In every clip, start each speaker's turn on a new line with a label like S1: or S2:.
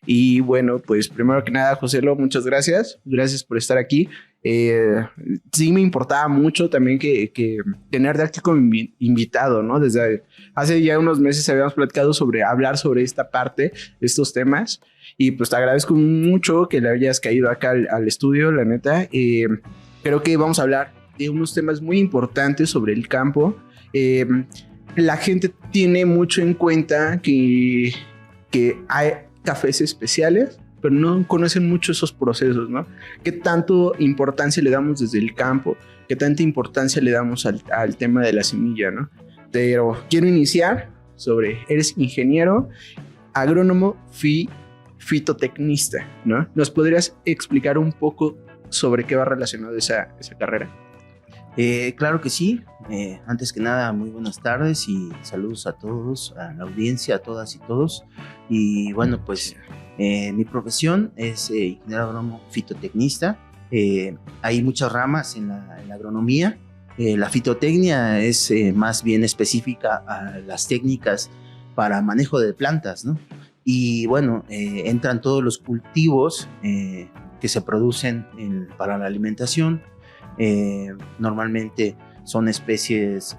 S1: Y bueno, pues primero que nada, Joselo, muchas gracias. Gracias por estar aquí. Sí me importaba mucho también que tenerte aquí como invitado, ¿no? Desde hace ya unos meses habíamos platicado sobre hablar sobre esta parte, estos temas. Y pues te agradezco mucho que le hayas caído acá al estudio, la neta. Creo que vamos a hablar de unos temas muy importantes sobre el campo. La gente tiene mucho en cuenta que hay cafés especiales, pero no conocen mucho esos procesos, ¿no? ¿Qué tanto importancia le damos desde el campo? ¿Qué tanta importancia le damos al tema de la semilla, ¿no? Pero quiero iniciar eres ingeniero, agrónomo, fitotecnista, ¿no? ¿Nos podrías explicar un poco sobre qué va relacionado esa carrera?
S2: Claro que sí. Antes que nada, muy buenas tardes y saludos a todos, a la audiencia, a todas y todos. Y bueno, pues mi profesión es ingeniero agrónomo fitotecnista. Hay muchas ramas en la agronomía. La fitotecnia es más bien específica a las técnicas para manejo de plantas, ¿no? Y bueno, entran todos los cultivos que se producen para la alimentación. Normalmente son especies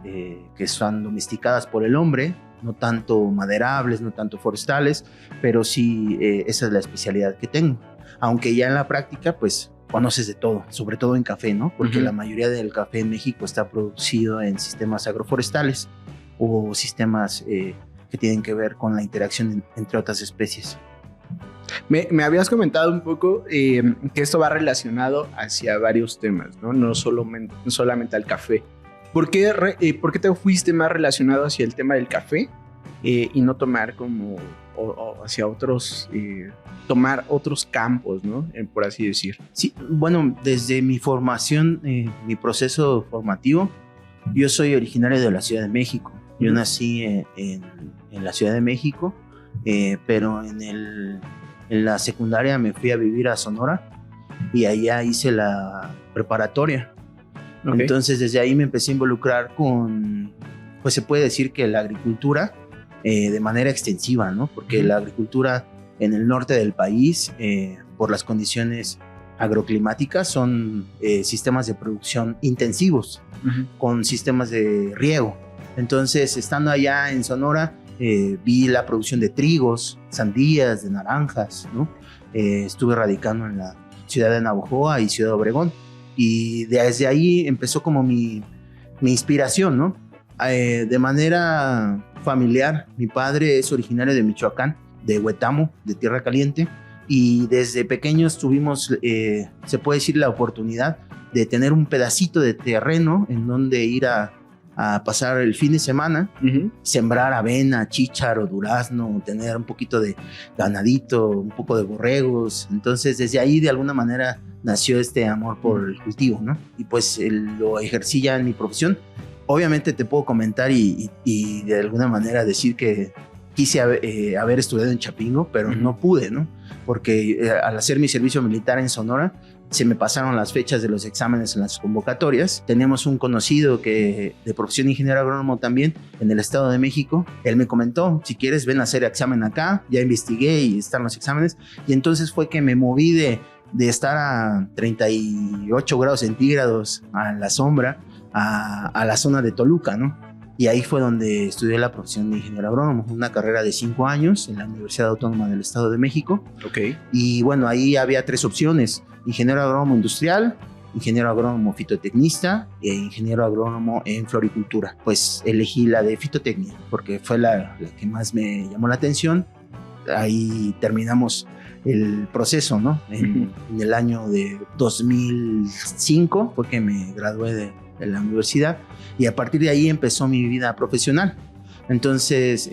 S2: que son domesticadas por el hombre, no tanto maderables, no tanto forestales, pero sí esa es la especialidad que tengo. Aunque ya en la práctica, pues conoces de todo, sobre todo en café, ¿no? Porque la mayoría del café en México está producido en sistemas agroforestales o sistemas que tienen que ver con la interacción entre otras especies.
S1: Me habías comentado un poco que esto va relacionado hacia varios temas, ¿no? No solamente al café. ¿Por qué te fuiste más relacionado hacia el tema del café y no tomar o hacia otros, tomar otros campos, ¿no? Por así decir.
S2: Sí, bueno, desde mi formación, mi proceso formativo, yo soy originario de la Ciudad de México. Yo nací en la Ciudad de México, pero en la secundaria me fui a vivir a Sonora y allá hice la preparatoria. Okay. Entonces desde ahí me empecé a involucrar con, pues se puede decir que la agricultura de manera extensiva, ¿no? Porque la agricultura en el norte del país, por las condiciones agroclimáticas, son sistemas de producción intensivos, con sistemas de riego. Entonces, estando allá en Sonora, vi la producción de trigos, sandías, de naranjas, ¿no? Estuve radicando en la ciudad de Navojoa y Ciudad Obregón. Y desde ahí empezó como mi inspiración, ¿no? De manera familiar, mi padre es originario de Michoacán, de Huetamo, de Tierra Caliente, y desde pequeños tuvimos, se puede decir, la oportunidad de tener un pedacito de terreno en donde ir a pasar el fin de semana, sembrar avena, chícharo, durazno, tener un poquito de ganadito, un poco de borregos. Entonces desde ahí de alguna manera nació este amor por el cultivo, ¿no? Y pues lo ejercí ya en mi profesión. Obviamente te puedo comentar y de alguna manera decir que quise haber estudiado en Chapingo, pero no pude, ¿no? Porque al hacer mi servicio militar en Sonora, se me pasaron las fechas de los exámenes en las convocatorias. Teníamos un conocido que de profesión ingeniero agrónomo también en el Estado de México. Él me comentó, si quieres ven a hacer examen acá. Ya investigué y están los exámenes. Y entonces fue que me moví de estar a 38 grados centígrados a la sombra a la zona de Toluca, ¿no? Y ahí fue donde estudié la profesión de ingeniero agrónomo, una carrera de 5 años en la Universidad Autónoma del Estado de México.
S1: Okay.
S2: Y bueno, ahí había 3 opciones: ingeniero agrónomo industrial, ingeniero agrónomo fitotecnista e ingeniero agrónomo en floricultura. Pues elegí la de fitotecnia porque fue la que más me llamó la atención. Ahí terminamos el proceso, ¿no? En el año de 2005 fue que me gradué de la universidad y a partir de ahí empezó mi vida profesional. Entonces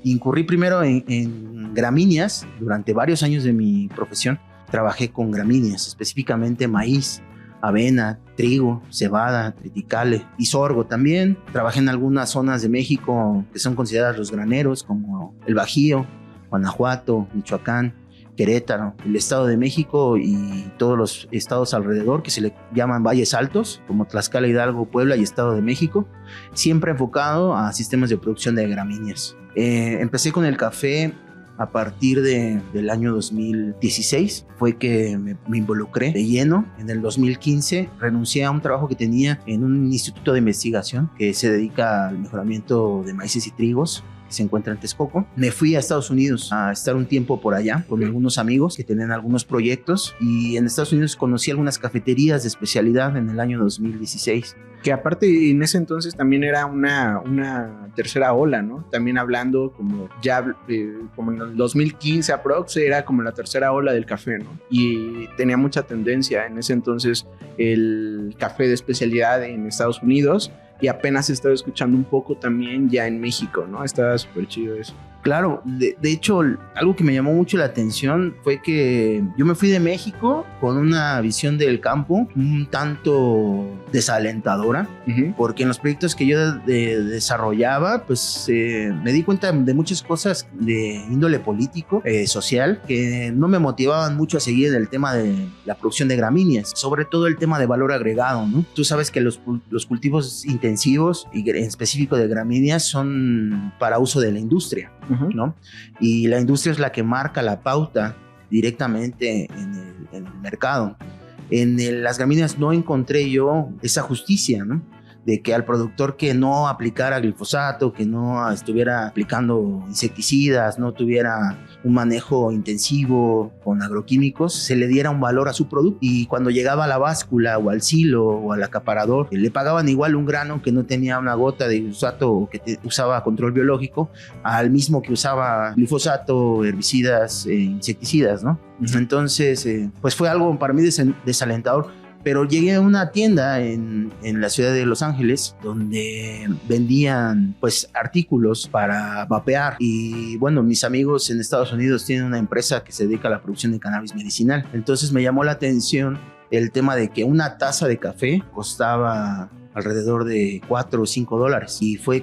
S2: incurrí primero en gramíneas. Durante varios años de mi profesión trabajé con gramíneas, específicamente maíz, avena, trigo, cebada, triticale y sorgo también. Trabajé en algunas zonas de México que son consideradas los graneros, como el Bajío, Guanajuato, Michoacán, Querétaro, el Estado de México y todos los estados alrededor que se le llaman valles altos, como Tlaxcala, Hidalgo, Puebla y Estado de México, siempre enfocado a sistemas de producción de gramíneas. Empecé con el café A partir del año 2016 fue que me involucré de lleno. En el 2015 renuncié a un trabajo que tenía en un instituto de investigación que se dedica al mejoramiento de maíces y trigos, que se encuentra en Texcoco. Me fui a Estados Unidos a estar un tiempo por allá con algunos amigos que tenían algunos proyectos, y en Estados Unidos conocí algunas cafeterías de especialidad en el año 2016.
S1: Que aparte en ese entonces también era una tercera ola, ¿no? También hablando como ya, como en el 2015 aprox, era como la tercera ola del café, ¿no? Y tenía mucha tendencia en ese entonces el café de especialidad en Estados Unidos, y apenas estaba escuchando un poco también ya en México, ¿no? Estaba súper chido eso.
S2: Claro, de hecho, algo que me llamó mucho la atención fue que yo me fui de México con una visión del campo un tanto desalentadora, porque en los proyectos que yo desarrollaba, pues me di cuenta de muchas cosas de índole político, social, que no me motivaban mucho a seguir en el tema de la producción de gramíneas, sobre todo el tema de valor agregado, ¿no? Tú sabes que los cultivos intensivos, y en específico de gramíneas, son para uso de la industria, ¿no? Y la industria es la que marca la pauta directamente en el mercado. En las gramíneas no encontré yo esa justicia, ¿no? De que al productor que no aplicara glifosato, que no estuviera aplicando insecticidas, no tuviera un manejo intensivo con agroquímicos, se le diera un valor a su producto. Y cuando llegaba a la báscula o al silo o al acaparador, le pagaban igual un grano que no tenía una gota de glifosato o que usaba control biológico al mismo que usaba glifosato, herbicidas, insecticidas, ¿no? Entonces, pues fue algo para mí desalentador. Pero llegué a una tienda en la ciudad de Los Ángeles donde vendían pues artículos para vapear, y bueno, mis amigos en Estados Unidos tienen una empresa que se dedica a la producción de cannabis medicinal. Entonces me llamó la atención el tema de que una taza de café costaba alrededor de $4 o $5, y fue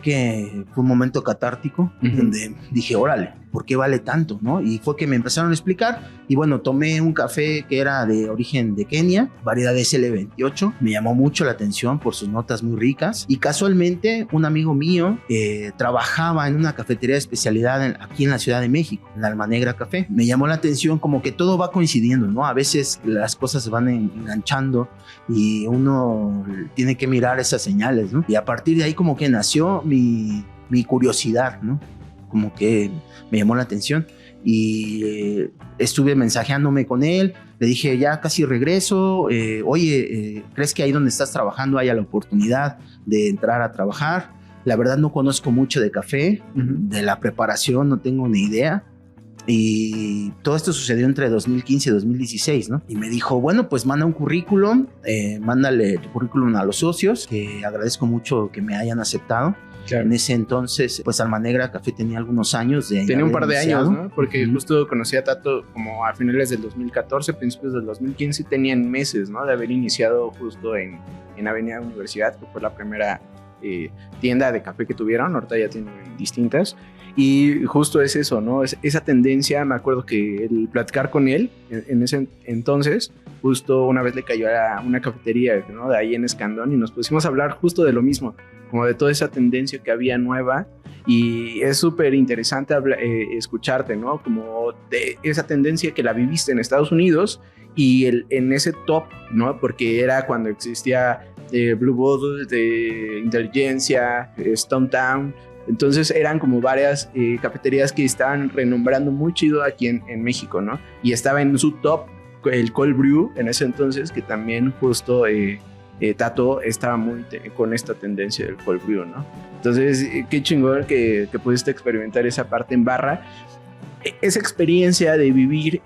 S2: un momento catártico donde dije, órale, ¿por qué vale tanto, no? Y fue que me empezaron a explicar, y bueno, tomé un café que era de origen de Kenia, variedad SL28, me llamó mucho la atención por sus notas muy ricas, y casualmente un amigo mío trabajaba en una cafetería de especialidad aquí en la Ciudad de México, en Alma Negra Café. Me llamó la atención, como que todo va coincidiendo, ¿no? A veces las cosas se van enganchando y uno tiene que mirar esas señales, ¿no? Y a partir de ahí como que nació mi curiosidad, ¿no? Como que me llamó la atención, y estuve mensajeándome con él. Le dije, ya casi regreso, oye, ¿crees que ahí donde estás trabajando haya la oportunidad de entrar a trabajar? La verdad no conozco mucho de café, de la preparación no tengo ni idea. Y todo esto sucedió entre 2015 y 2016, ¿no? Y me dijo, bueno, pues manda un currículum, mándale tu currículum a los socios, que agradezco mucho que me hayan aceptado. Claro. En ese entonces, pues Alma Negra Café tenía algunos años de...
S1: Tenía un par de años, ¿no? Porque justo conocí a Tato como a finales del 2014, principios del 2015, y tenían meses, ¿no? De haber iniciado justo en Avenida Universidad, que fue la primera tienda de café que tuvieron. Ahorita ya tienen distintas. Y justo es eso, ¿no? Esa tendencia. Me acuerdo que el platicar con él en ese entonces, justo una vez le cayó a una cafetería, ¿no? De ahí en Escandón, y nos pusimos a hablar justo de lo mismo, como de toda esa tendencia que había nueva. Y es súper interesante escucharte, ¿no? Como de esa tendencia que la viviste en Estados Unidos y en ese top, ¿no? Porque era cuando existía Blue Bottle, de Inteligencia, Stone Town. Entonces eran como varias cafeterías que estaban renombrando muy chido aquí en México, ¿no? Y estaba en su top el Cold Brew en ese entonces, que también justo Tato estaba muy con esta tendencia del Cold Brew, ¿no? Entonces, qué chingón que pudiste experimentar esa parte en barra. Esa experiencia de vivir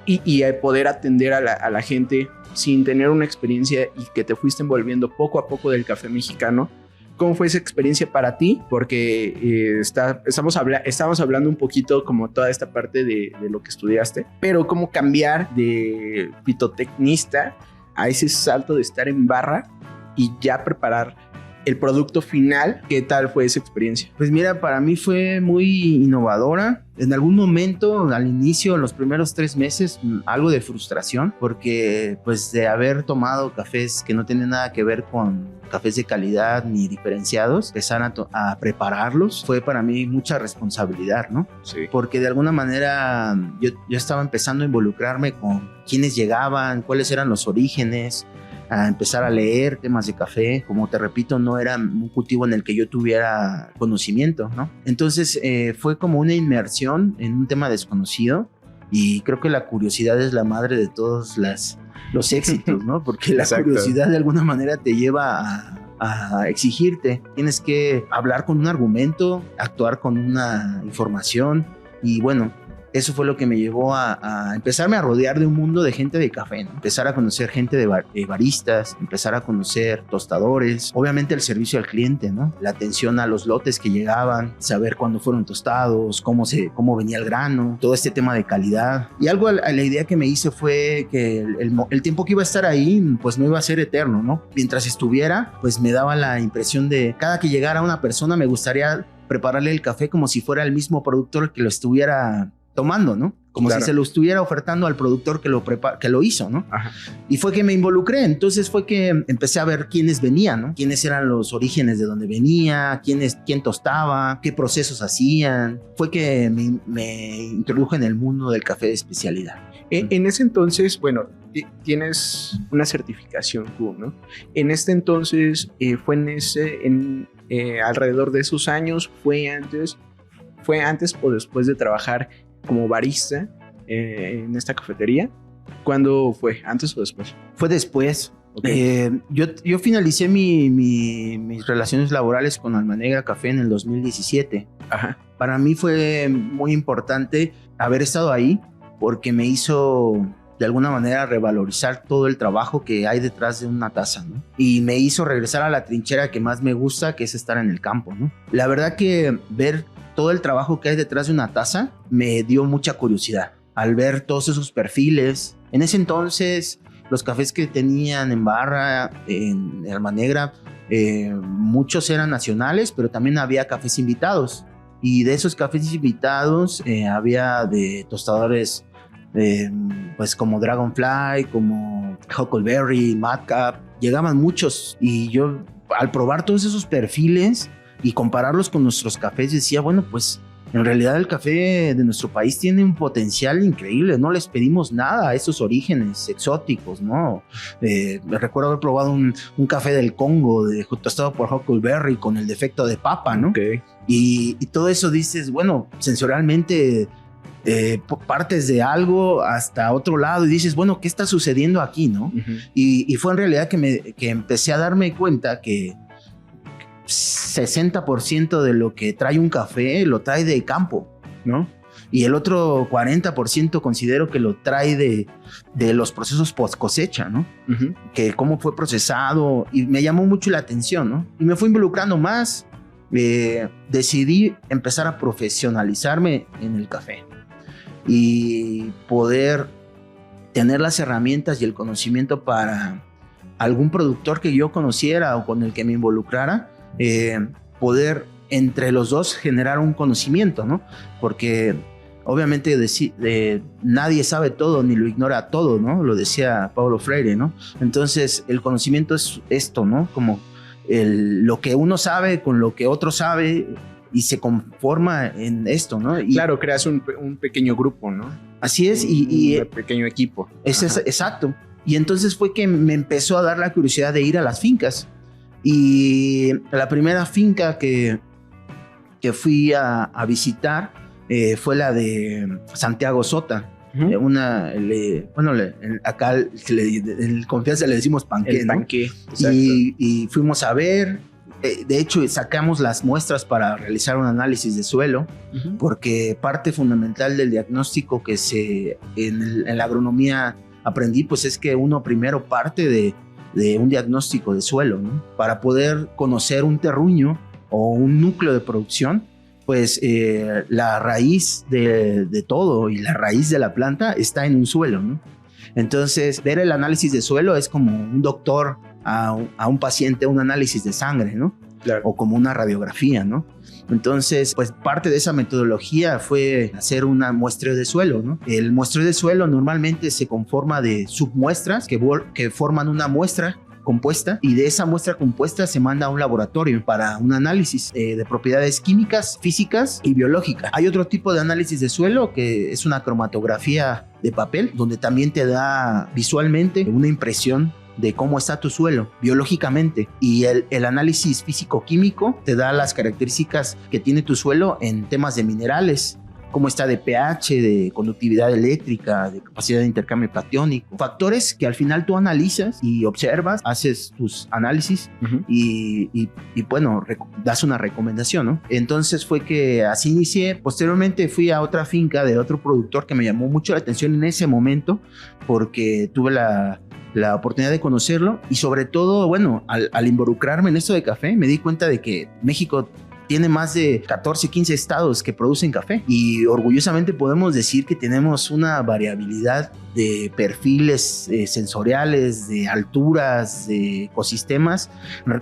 S1: y poder atender a la gente sin tener una experiencia, y que te fuiste envolviendo poco a poco del café mexicano. ¿Cómo fue esa experiencia para ti? Porque estamos hablando un poquito como toda esta parte de lo que estudiaste, pero cómo cambiar de pitotecnista a ese salto de estar en barra y ya preparar el producto final. ¿Qué tal fue esa experiencia?
S2: Pues mira, para mí fue muy innovadora. En algún momento, al inicio, en los primeros 3 meses, algo de frustración, porque pues de haber tomado cafés que no tienen nada que ver con cafés de calidad ni diferenciados, empezar a prepararlos, fue para mí mucha responsabilidad, ¿no?
S1: Sí.
S2: Porque de alguna manera yo estaba empezando a involucrarme con quiénes llegaban, cuáles eran los orígenes, a empezar a leer temas de café. Como te repito, no era un cultivo en el que yo tuviera conocimiento, ¿no? Entonces fue como una inmersión en un tema desconocido, y creo que la curiosidad es la madre de todos los éxitos, ¿no? Porque la
S1: Exacto.
S2: curiosidad de alguna manera te lleva a exigirte. Tienes que hablar con un argumento, actuar con una información, y bueno, eso fue lo que me llevó a empezarme a rodear de un mundo de gente de café, ¿no? Empezar a conocer gente de baristas, empezar a conocer tostadores, obviamente el servicio al cliente, ¿no? La atención a los lotes que llegaban, saber cuándo fueron tostados, cómo venía el grano, todo este tema de calidad. Y algo, la idea que me hice fue que el tiempo que iba a estar ahí, pues no iba a ser eterno, ¿no? Mientras estuviera, pues me daba la impresión de cada que llegara una persona me gustaría prepararle el café como si fuera el mismo productor que lo estuviera tomando, ¿no? Como
S1: claro,
S2: si se lo estuviera ofertando al productor que lo hizo, ¿no?
S1: Ajá.
S2: Y fue que me involucré. Entonces fue que empecé a ver quiénes venían, ¿no? Quiénes eran los orígenes de dónde venía, quién tostaba, qué procesos hacían. Fue que me introduje en el mundo del café de especialidad.
S1: En ese entonces, bueno, tienes una certificación Q, ¿no? En este entonces, fue alrededor de esos años, fue antes o después de trabajar como barista en esta cafetería. ¿Cuándo fue? ¿Antes o después?
S2: Fue después.
S1: Okay.
S2: Yo finalicé mis relaciones laborales con Alma Negra Café en el 2017.
S1: Ajá.
S2: Para mí fue muy importante haber estado ahí, porque me hizo de alguna manera revalorizar todo el trabajo que hay detrás de una taza, ¿no? Y me hizo regresar a la trinchera que más me gusta, que es estar en el campo, ¿no? La verdad que ver todo el trabajo que hay detrás de una taza me dio mucha curiosidad. Al ver todos esos perfiles, en ese entonces los cafés que tenían en barra, en Alma Negra, muchos eran nacionales, pero también había cafés invitados. Y de esos cafés invitados había de tostadores pues como Dragonfly, como Huckleberry, Madcap. Llegaban muchos, y yo al probar todos esos perfiles y compararlos con nuestros cafés decía, bueno, pues en realidad el café de nuestro país tiene un potencial increíble. No les pedimos nada a esos orígenes exóticos, ¿no? Me recuerdo haber probado un café del Congo tostado por Huckleberry con el defecto de papa, ¿no?
S1: Okay.
S2: Y todo eso dices, bueno, sensorialmente partes de algo hasta otro lado y dices, bueno, ¿qué está sucediendo aquí, no?
S1: Uh-huh.
S2: Y fue en realidad que empecé a darme cuenta que 60% de lo que trae un café lo trae de campo, ¿no? Y el otro 40% considero que lo trae de los procesos post cosecha, ¿no? Uh-huh. Que cómo fue procesado, y me llamó mucho la atención, ¿no? Y me fui involucrando más. Decidí empezar a profesionalizarme en el café y poder tener las herramientas y el conocimiento para algún productor que yo conociera o con el que me involucrara, poder entre los dos generar un conocimiento, ¿no? Porque obviamente nadie sabe todo ni lo ignora todo, ¿no? Lo decía Paulo Freire, ¿no? Entonces el conocimiento es esto, ¿no? Como lo que uno sabe con lo que otro sabe, y se conforma en esto, ¿no? Y
S1: claro, creas un pequeño grupo, ¿no?
S2: Así es.
S1: Un pequeño equipo.
S2: Exacto. Y entonces fue que me empezó a dar la curiosidad de ir a las fincas. Y la primera finca que fui a visitar fue la de Santiago Sota. Uh-huh. Acá en confianza le decimos panqué,
S1: el panqué,
S2: ¿no? Y fuimos a ver. De hecho, sacamos las muestras para realizar un análisis de suelo, uh-huh, porque parte fundamental del diagnóstico que en la agronomía aprendí, pues es que uno primero parte de un diagnóstico de suelo, ¿no? Para poder conocer un terruño o un núcleo de producción, pues la raíz de todo y la raíz de la planta está en un suelo, ¿no? Entonces, ver el análisis de suelo es como un doctor a un paciente un análisis de sangre, ¿no?
S1: Claro.
S2: O como una radiografía, ¿no? Entonces, pues parte de esa metodología fue hacer un muestreo de suelo, ¿no? El muestreo de suelo normalmente se conforma de submuestras que forman una muestra compuesta, y de esa muestra compuesta se manda a un laboratorio para un análisis de propiedades químicas, físicas y biológicas. Hay otro tipo de análisis de suelo que es una cromatografía de papel, donde también te da visualmente una impresión de cómo está tu suelo biológicamente, y el análisis físico-químico te da las características que tiene tu suelo en temas de minerales, cómo está de pH, de conductividad eléctrica, de capacidad de intercambio catiónico, factores que al final tú analizas y observas, haces tus análisis y bueno, das una recomendación, ¿no? Entonces fue que así inicié. Posteriormente fui a otra finca de otro productor que me llamó mucho la atención en ese momento, porque tuve la oportunidad de conocerlo, y sobre todo, bueno, al involucrarme en esto de café, me di cuenta de que México tiene más de 14, 15 estados que producen café, y orgullosamente podemos decir que tenemos una variabilidad de perfiles sensoriales, de alturas, de ecosistemas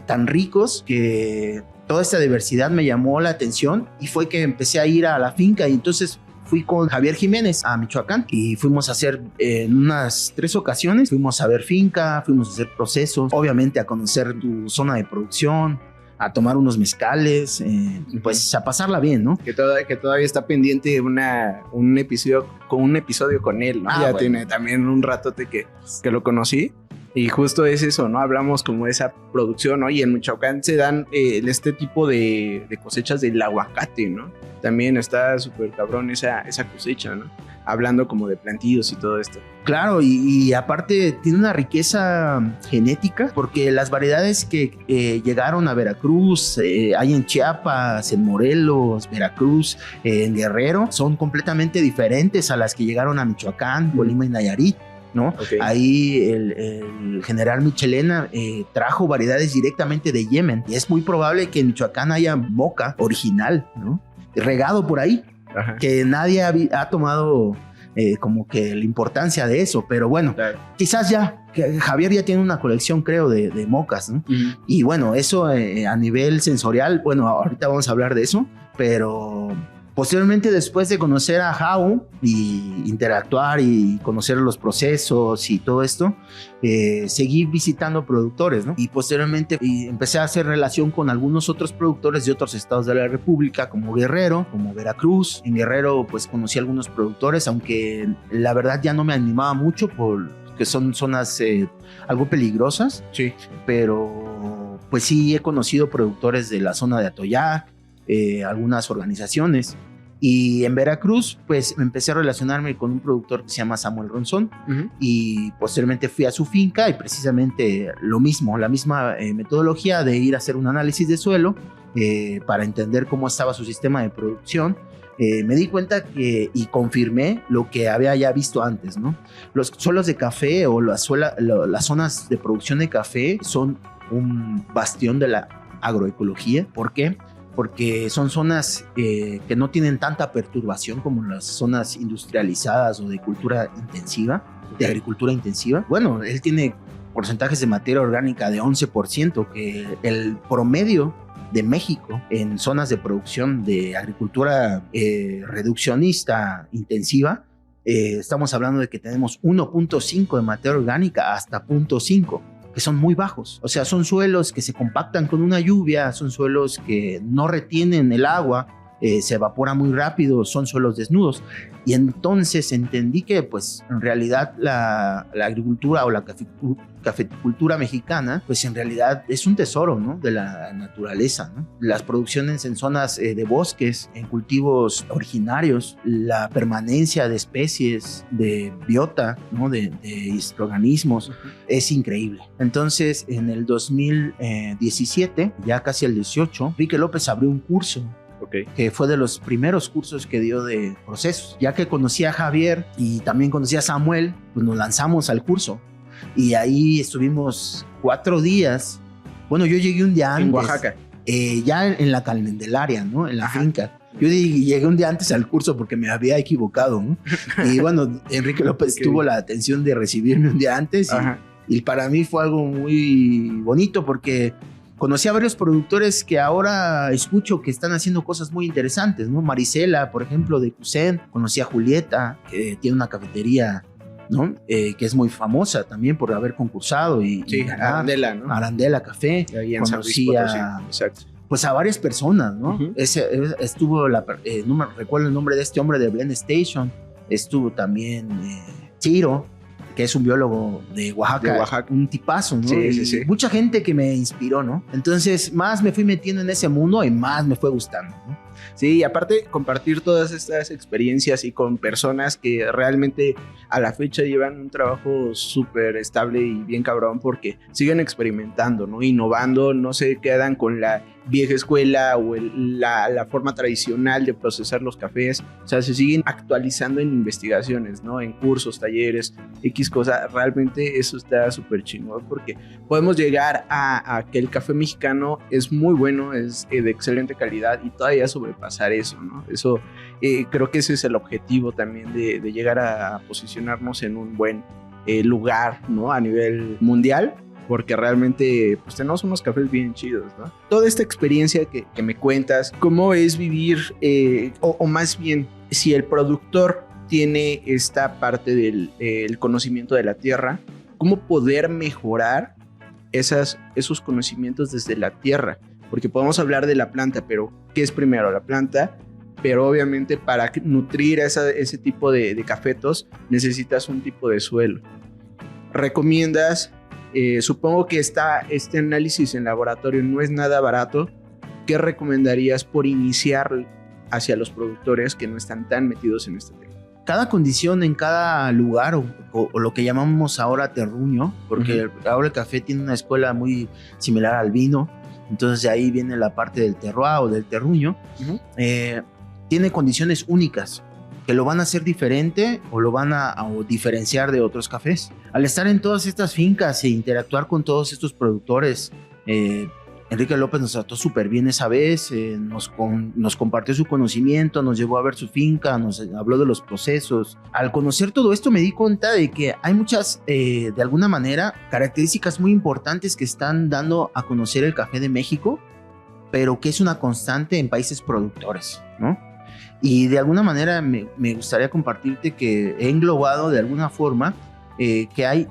S2: tan ricos, que toda esta diversidad me llamó la atención, y fue que empecé a ir a la finca. Y entonces fui con Javier Jiménez a Michoacán y fuimos a hacer en unas 3 ocasiones, fuimos a ver finca, fuimos a hacer procesos, obviamente a conocer tu zona de producción, a tomar unos mezcales, pues a pasarla bien, ¿no?
S1: Que todavía está pendiente un episodio con él, ¿no? Ya
S2: bueno.
S1: tiene también un ratote que lo conocí. Y justo es eso, ¿no? Hablamos como de esa producción, ¿no? Y en Michoacán se dan este tipo de cosechas del aguacate, ¿no? También está súper cabrón esa cosecha, ¿no? Hablando como de plantíos y todo esto.
S2: Claro, y aparte tiene una riqueza genética, porque las variedades que llegaron a Veracruz, hay en Chiapas, en Morelos, Veracruz, en Guerrero, son completamente diferentes a las que llegaron a Michoacán, Colima y Nayarit, ¿no?
S1: Okay.
S2: Ahí el general Michelena trajo variedades directamente de Yemen, y es muy probable que en Michoacán haya moca original, ¿no? Regado por ahí.
S1: Ajá.
S2: Que nadie ha tomado como que la importancia de eso, pero bueno, claro. Quizás ya, que Javier ya tiene una colección, creo, de mocas, ¿no? Y bueno, eso a nivel sensorial, bueno, ahorita vamos a hablar de eso, pero posteriormente, después de conocer a Jau y interactuar y conocer los procesos y todo esto, seguí visitando productores, ¿no? Y posteriormente empecé a hacer relación con algunos otros productores de otros estados de la República, como Guerrero, como Veracruz. En Guerrero, pues conocí a algunos productores, aunque la verdad ya no me animaba mucho porque son zonas algo peligrosas.
S1: Sí.
S2: Pero pues sí he conocido productores de la zona de Atoyac, algunas organizaciones. Y en Veracruz, pues empecé a relacionarme con un productor que se llama Samuel Ronzón, y posteriormente fui a su finca, y precisamente lo mismo, la misma metodología de ir a hacer un análisis de suelo para entender cómo estaba su sistema de producción. Me di cuenta y confirmé lo que había ya visto antes, ¿no? Los suelos de café o las zonas de producción de café son un bastión de la agroecología. ¿Por qué? Porque son zonas que no tienen tanta perturbación como las zonas industrializadas o de cultura intensiva, de agricultura intensiva. Bueno, él tiene porcentajes de materia orgánica de 11%, que el promedio de México en zonas de producción de agricultura reduccionista intensiva, estamos hablando de que tenemos 1.5 de materia orgánica hasta 0.5. Que son muy bajos, o sea, son suelos que se compactan con una lluvia, son suelos que no retienen el agua, se evapora muy rápido, son suelos desnudos. Y entonces entendí que pues en realidad la agricultura o la cafeticultura mexicana pues en realidad es un tesoro, ¿no? De la naturaleza, ¿no? Las producciones en zonas de bosques, en cultivos originarios, la permanencia de especies, de biota, ¿no? de organismos, es increíble. Entonces en el 2017, ya casi el 18, Enrique López abrió un curso, que fue de los primeros cursos que dio de procesos. Ya que conocí a Javier y también conocí a Samuel, pues nos lanzamos al curso. Y ahí estuvimos 4 días. Bueno, yo llegué un día antes.
S1: En Oaxaca.
S2: Ya en la Candelaria, ¿no? En la finca. Yo llegué un día antes al curso porque me había equivocado, ¿no? Y bueno, Enrique López tuvo la atención de recibirme un día antes Y para mí fue algo muy bonito porque conocí a varios productores que ahora escucho que están haciendo cosas muy interesantes, ¿no? Marisela, por ejemplo, de Cusen. Conocí a Julieta, que tiene una cafetería, ¿no? Que es muy famosa también por haber concursado y ganar.
S1: Arandela, ¿no?
S2: Arandela Café.
S1: Ahí en San Luis
S2: Conocí
S1: Potosí. Exacto.
S2: pues a varias personas, ¿no? Estuvo, no me recuerdo el nombre de este hombre de Blend Station, estuvo también Chiro, que es un biólogo de Oaxaca, un tipazo, ¿no?
S1: Sí.
S2: Mucha gente que me inspiró, ¿no? Entonces más me fui metiendo en ese mundo y más me fue gustando, ¿no?
S1: Sí, y aparte compartir todas estas experiencias y con personas que realmente a la fecha llevan un trabajo súper estable y bien cabrón porque siguen experimentando, ¿no? Innovando, no se quedan con la vieja escuela o la forma tradicional de procesar los cafés, o sea, se siguen actualizando en investigaciones, ¿no? En cursos, talleres, X cosas. Realmente eso está súper chingón porque podemos llegar a que el café mexicano es muy bueno, es de excelente calidad y todavía sobrepasar eso, ¿no? Eso, creo que ese es el objetivo también de llegar a posicionarnos en un buen lugar, ¿no? A nivel mundial, porque realmente pues tenemos unos cafés bien chidos, ¿no? Toda esta experiencia que me cuentas, ¿cómo es vivir, o más bien, si el productor tiene esta parte del el conocimiento de la tierra, cómo poder mejorar esos conocimientos desde la tierra? Porque podemos hablar de la planta, pero ¿qué es primero? La planta, pero obviamente para nutrir ese tipo de cafetos necesitas un tipo de suelo. ¿Recomiendas? Supongo que este análisis en laboratorio no es nada barato. ¿Qué recomendarías por iniciar hacia los productores que no están tan metidos en este tema?
S2: Cada condición en cada lugar o lo que llamamos ahora terruño, porque ahora el café tiene una escuela muy similar al vino, entonces de ahí viene la parte del terroir o del terruño. Tiene condiciones únicas que lo van a hacer diferente o lo van a diferenciar de otros cafés. Al estar en todas estas fincas e interactuar con todos estos productores, Enrique López nos trató súper bien esa vez, nos compartió su conocimiento, nos llevó a ver su finca, nos habló de los procesos. Al conocer todo esto me di cuenta de que hay muchas, de alguna manera, características muy importantes que están dando a conocer el café de México, pero que es una constante en países productores, ¿no? Y de alguna manera me gustaría compartirte que he englobado de alguna forma que hay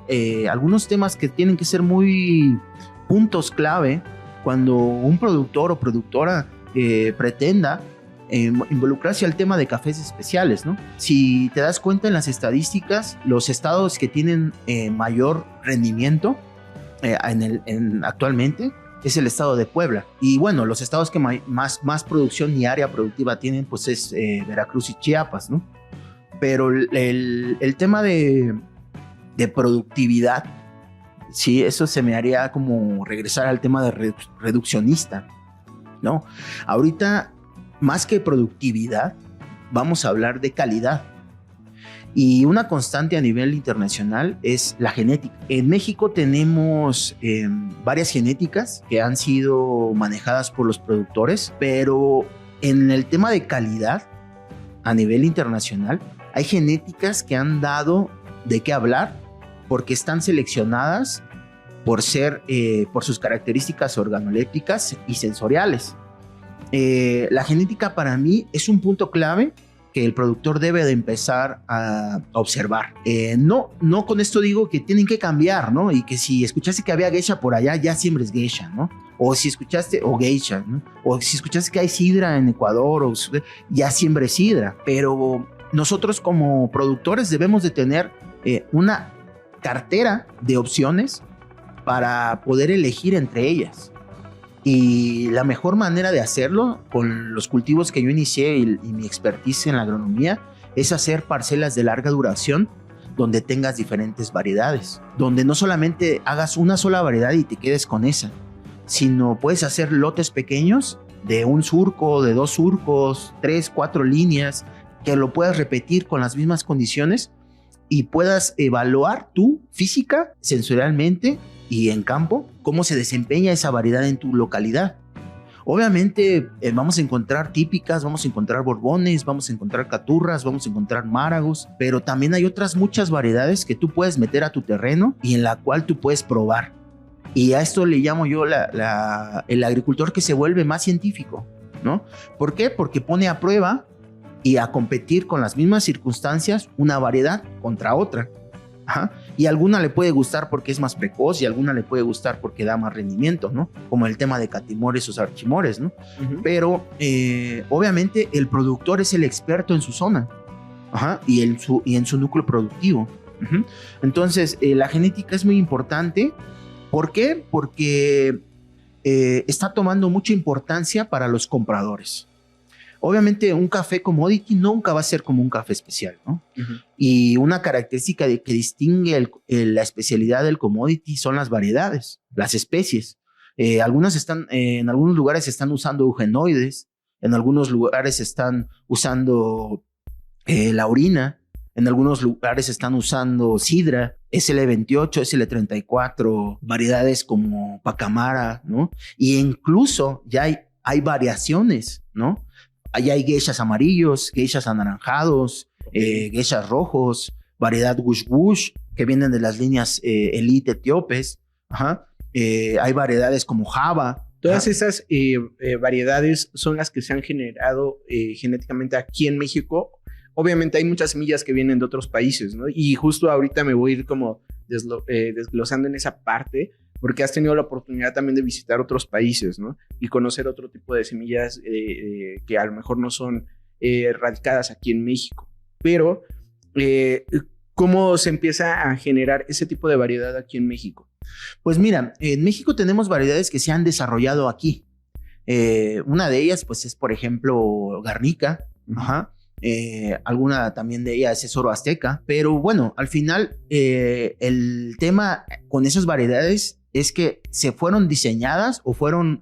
S2: algunos temas que tienen que ser muy puntos clave cuando un productor o productora pretenda involucrarse al tema de cafés especiales, ¿no? Si te das cuenta en las estadísticas, los estados que tienen mayor rendimiento actualmente es el estado de Puebla. Y bueno, los estados que más producción y área productiva tienen, pues es Veracruz y Chiapas, ¿no? Pero el tema de productividad, sí, eso se me haría como regresar al tema de reduccionista, ¿no? Ahorita, más que productividad, vamos a hablar de calidad. Y una constante a nivel internacional es la genética. En México tenemos varias genéticas que han sido manejadas por los productores, pero en el tema de calidad a nivel internacional hay genéticas que han dado de qué hablar porque están seleccionadas por sus características organolépticas y sensoriales. La genética para mí es un punto clave que el productor debe de empezar a observar. No con esto digo que tienen que cambiar, ¿no? Y que si escuchaste que había geisha por allá, ya siembres geisha, ¿no? O si escuchaste, o geisha, ¿no? O si escuchaste que hay sidra en Ecuador, ya siembres sidra. Pero nosotros como productores debemos de tener una cartera de opciones para poder elegir entre ellas. Y la mejor manera de hacerlo con los cultivos que yo inicié y mi expertise en la agronomía es hacer parcelas de larga duración donde tengas diferentes variedades, donde no solamente hagas una sola variedad y te quedes con esa, sino puedes hacer lotes pequeños de un surco, de 2 surcos, 3, 4 líneas, que lo puedas repetir con las mismas condiciones y puedas evaluar tú física, sensorialmente y en campo, cómo se desempeña esa variedad en tu localidad. Obviamente vamos a encontrar típicas, vamos a encontrar borbones, vamos a encontrar caturras, vamos a encontrar máragos, pero también hay otras muchas variedades que tú puedes meter a tu terreno y en la cual tú puedes probar. Y a esto le llamo yo el agricultor que se vuelve más científico, ¿no? ¿Por qué? Porque pone a prueba y a competir con las mismas circunstancias una variedad contra otra. Ajá. Y alguna le puede gustar porque es más precoz y alguna le puede gustar porque da más rendimiento, ¿no? Como el tema de catimores o sarchimores, ¿no? Pero obviamente el productor es el experto en su zona. Ajá. Y en su núcleo productivo. Entonces la genética es muy importante. ¿Por qué? Porque está tomando mucha importancia para los compradores. Obviamente un café commodity nunca va a ser como un café especial, ¿no? Y una característica que distingue la especialidad del commodity son las variedades, las especies. En algunos lugares están usando eugenoides, en algunos lugares están usando la orina, en algunos lugares están usando sidra, SL28, SL34, variedades como Pacamara, ¿no? Y incluso ya hay variaciones, ¿no? Allá hay geishas amarillos, geishas anaranjados, geishas rojos, variedad Gush Gush, que vienen de las líneas Elite etíopes. Ajá. Hay variedades como Java.
S1: Todas esas variedades son las que se han generado genéticamente aquí en México. Obviamente hay muchas semillas que vienen de otros países, ¿no? Y justo ahorita me voy a ir como desglosando en esa parte, porque has tenido la oportunidad también de visitar otros países, ¿no? Y conocer otro tipo de semillas que a lo mejor no son radicadas aquí en México. Pero, ¿cómo se empieza a generar ese tipo de variedad aquí en México?
S2: Pues mira, en México tenemos variedades que se han desarrollado aquí. Una de ellas, pues, es, por ejemplo, Garnica. Ajá. Alguna también de ellas es Oro Azteca. Pero bueno, al final, el tema con esas variedades es que se fueron diseñadas o fueron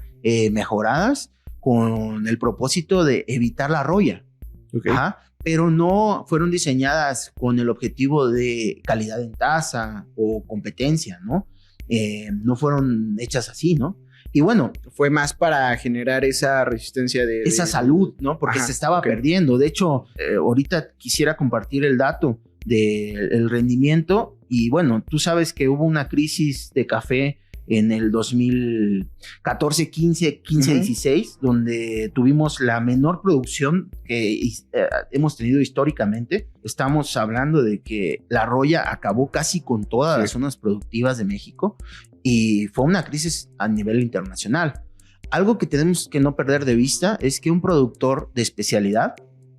S2: mejoradas con el propósito de evitar la roya. Okay. Ajá, pero no fueron diseñadas con el objetivo de calidad en taza o competencia, ¿no? No fueron hechas así, ¿no? Y bueno,
S1: fue más para generar esa resistencia
S2: esa salud, ¿no? Porque se estaba perdiendo. De hecho, ahorita quisiera compartir el dato del rendimiento. Y bueno, tú sabes que hubo una crisis de café en el 2014, 15, 16, donde tuvimos la menor producción que hemos tenido históricamente. Estamos hablando de que la roya acabó casi con todas las zonas productivas de México y fue una crisis a nivel internacional. Algo que tenemos que no perder de vista es que un productor de especialidad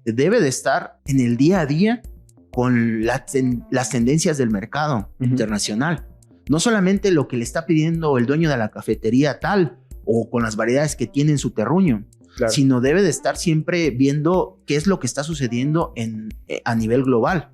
S2: debe de estar en el día a día con las tendencias del mercado internacional. No solamente lo que le está pidiendo el dueño de la cafetería tal o con las variedades que tiene en su terruño, sino debe de estar siempre viendo qué es lo que está sucediendo a nivel global.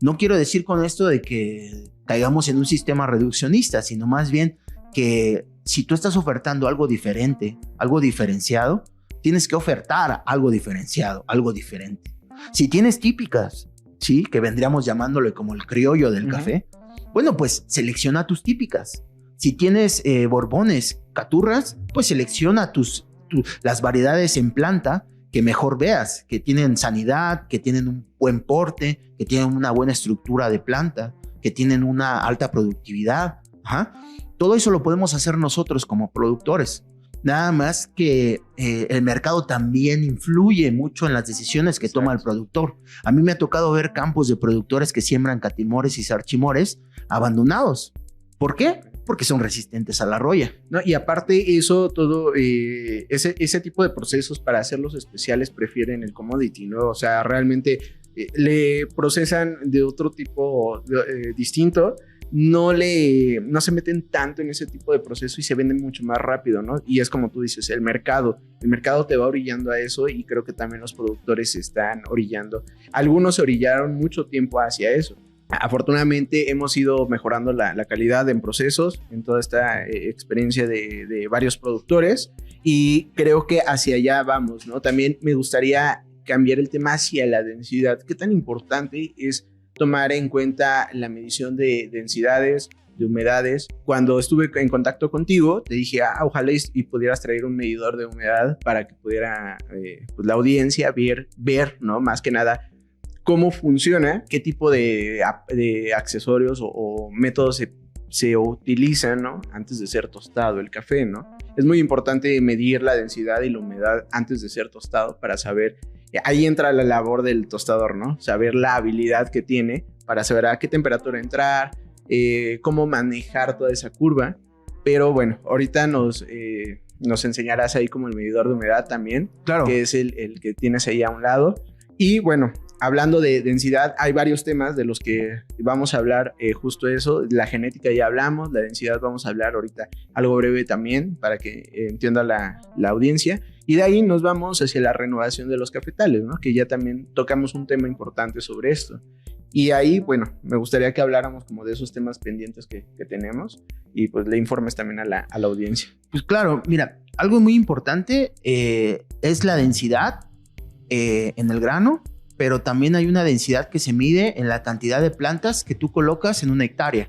S2: No quiero decir con esto de que caigamos en un sistema reduccionista, sino más bien que si tú estás ofertando algo diferente, algo diferenciado, tienes que ofertar algo diferenciado, algo diferente. Si tienes típicas, ¿sí? Que vendríamos llamándole como el criollo del café, bueno, pues selecciona tus típicas. Si tienes borbones, caturras, pues selecciona las variedades en planta que mejor veas, que tienen sanidad, que tienen un buen porte, que tienen una buena estructura de planta, que tienen una alta productividad. Ajá. Todo eso lo podemos hacer nosotros como productores. Nada más que el mercado también influye mucho en las decisiones que toma el productor. A mí me ha tocado ver campos de productores que siembran catimores y sarchimores abandonados. ¿Por qué? Porque son resistentes a la roya.
S1: No, y aparte eso, todo ese tipo de procesos para hacerlos especiales prefieren el commodity, ¿no? O sea, realmente le procesan de otro tipo distinto. No se meten tanto en ese tipo de proceso y se venden mucho más rápido, ¿no? Y es como tú dices, el mercado te va orillando a eso y creo que también los productores se están orillando. Algunos se orillaron mucho tiempo hacia eso. Afortunadamente hemos ido mejorando la calidad en procesos, en toda esta experiencia de varios productores y creo que hacia allá vamos, ¿no? También me gustaría cambiar el tema hacia la densidad. ¿Qué tan importante es tomar en cuenta la medición de densidades de humedades. Cuando estuve en contacto contigo, te dije, ojalá y pudieras traer un medidor de humedad para que pudiera pues la audiencia ver, ¿no? Más que nada, cómo funciona, qué tipo de accesorios o métodos se utilizan, ¿no? Antes de ser tostado el café, ¿no? Es muy importante medir la densidad y la humedad antes de ser tostado para saber, ahí entra la labor del tostador, ¿no? Saber la habilidad que tiene para saber a qué temperatura entrar, cómo manejar toda esa curva. Pero bueno, ahorita nos enseñarás ahí como el medidor de humedad también,
S2: claro,
S1: que es el que tienes ahí a un lado. Y bueno, hablando de densidad, hay varios temas de los que vamos a hablar, justo eso. La genética ya hablamos, la densidad vamos a hablar ahorita algo breve también para que entienda la audiencia. Y de ahí nos vamos hacia la renovación de los cafetales, ¿no? Que ya también tocamos un tema importante sobre esto. Y ahí, bueno, me gustaría que habláramos como de esos temas pendientes que tenemos y pues le informes también a la audiencia.
S2: Pues claro, mira, algo muy importante es la densidad en el grano, pero también hay una densidad que se mide en la cantidad de plantas que tú colocas en una hectárea.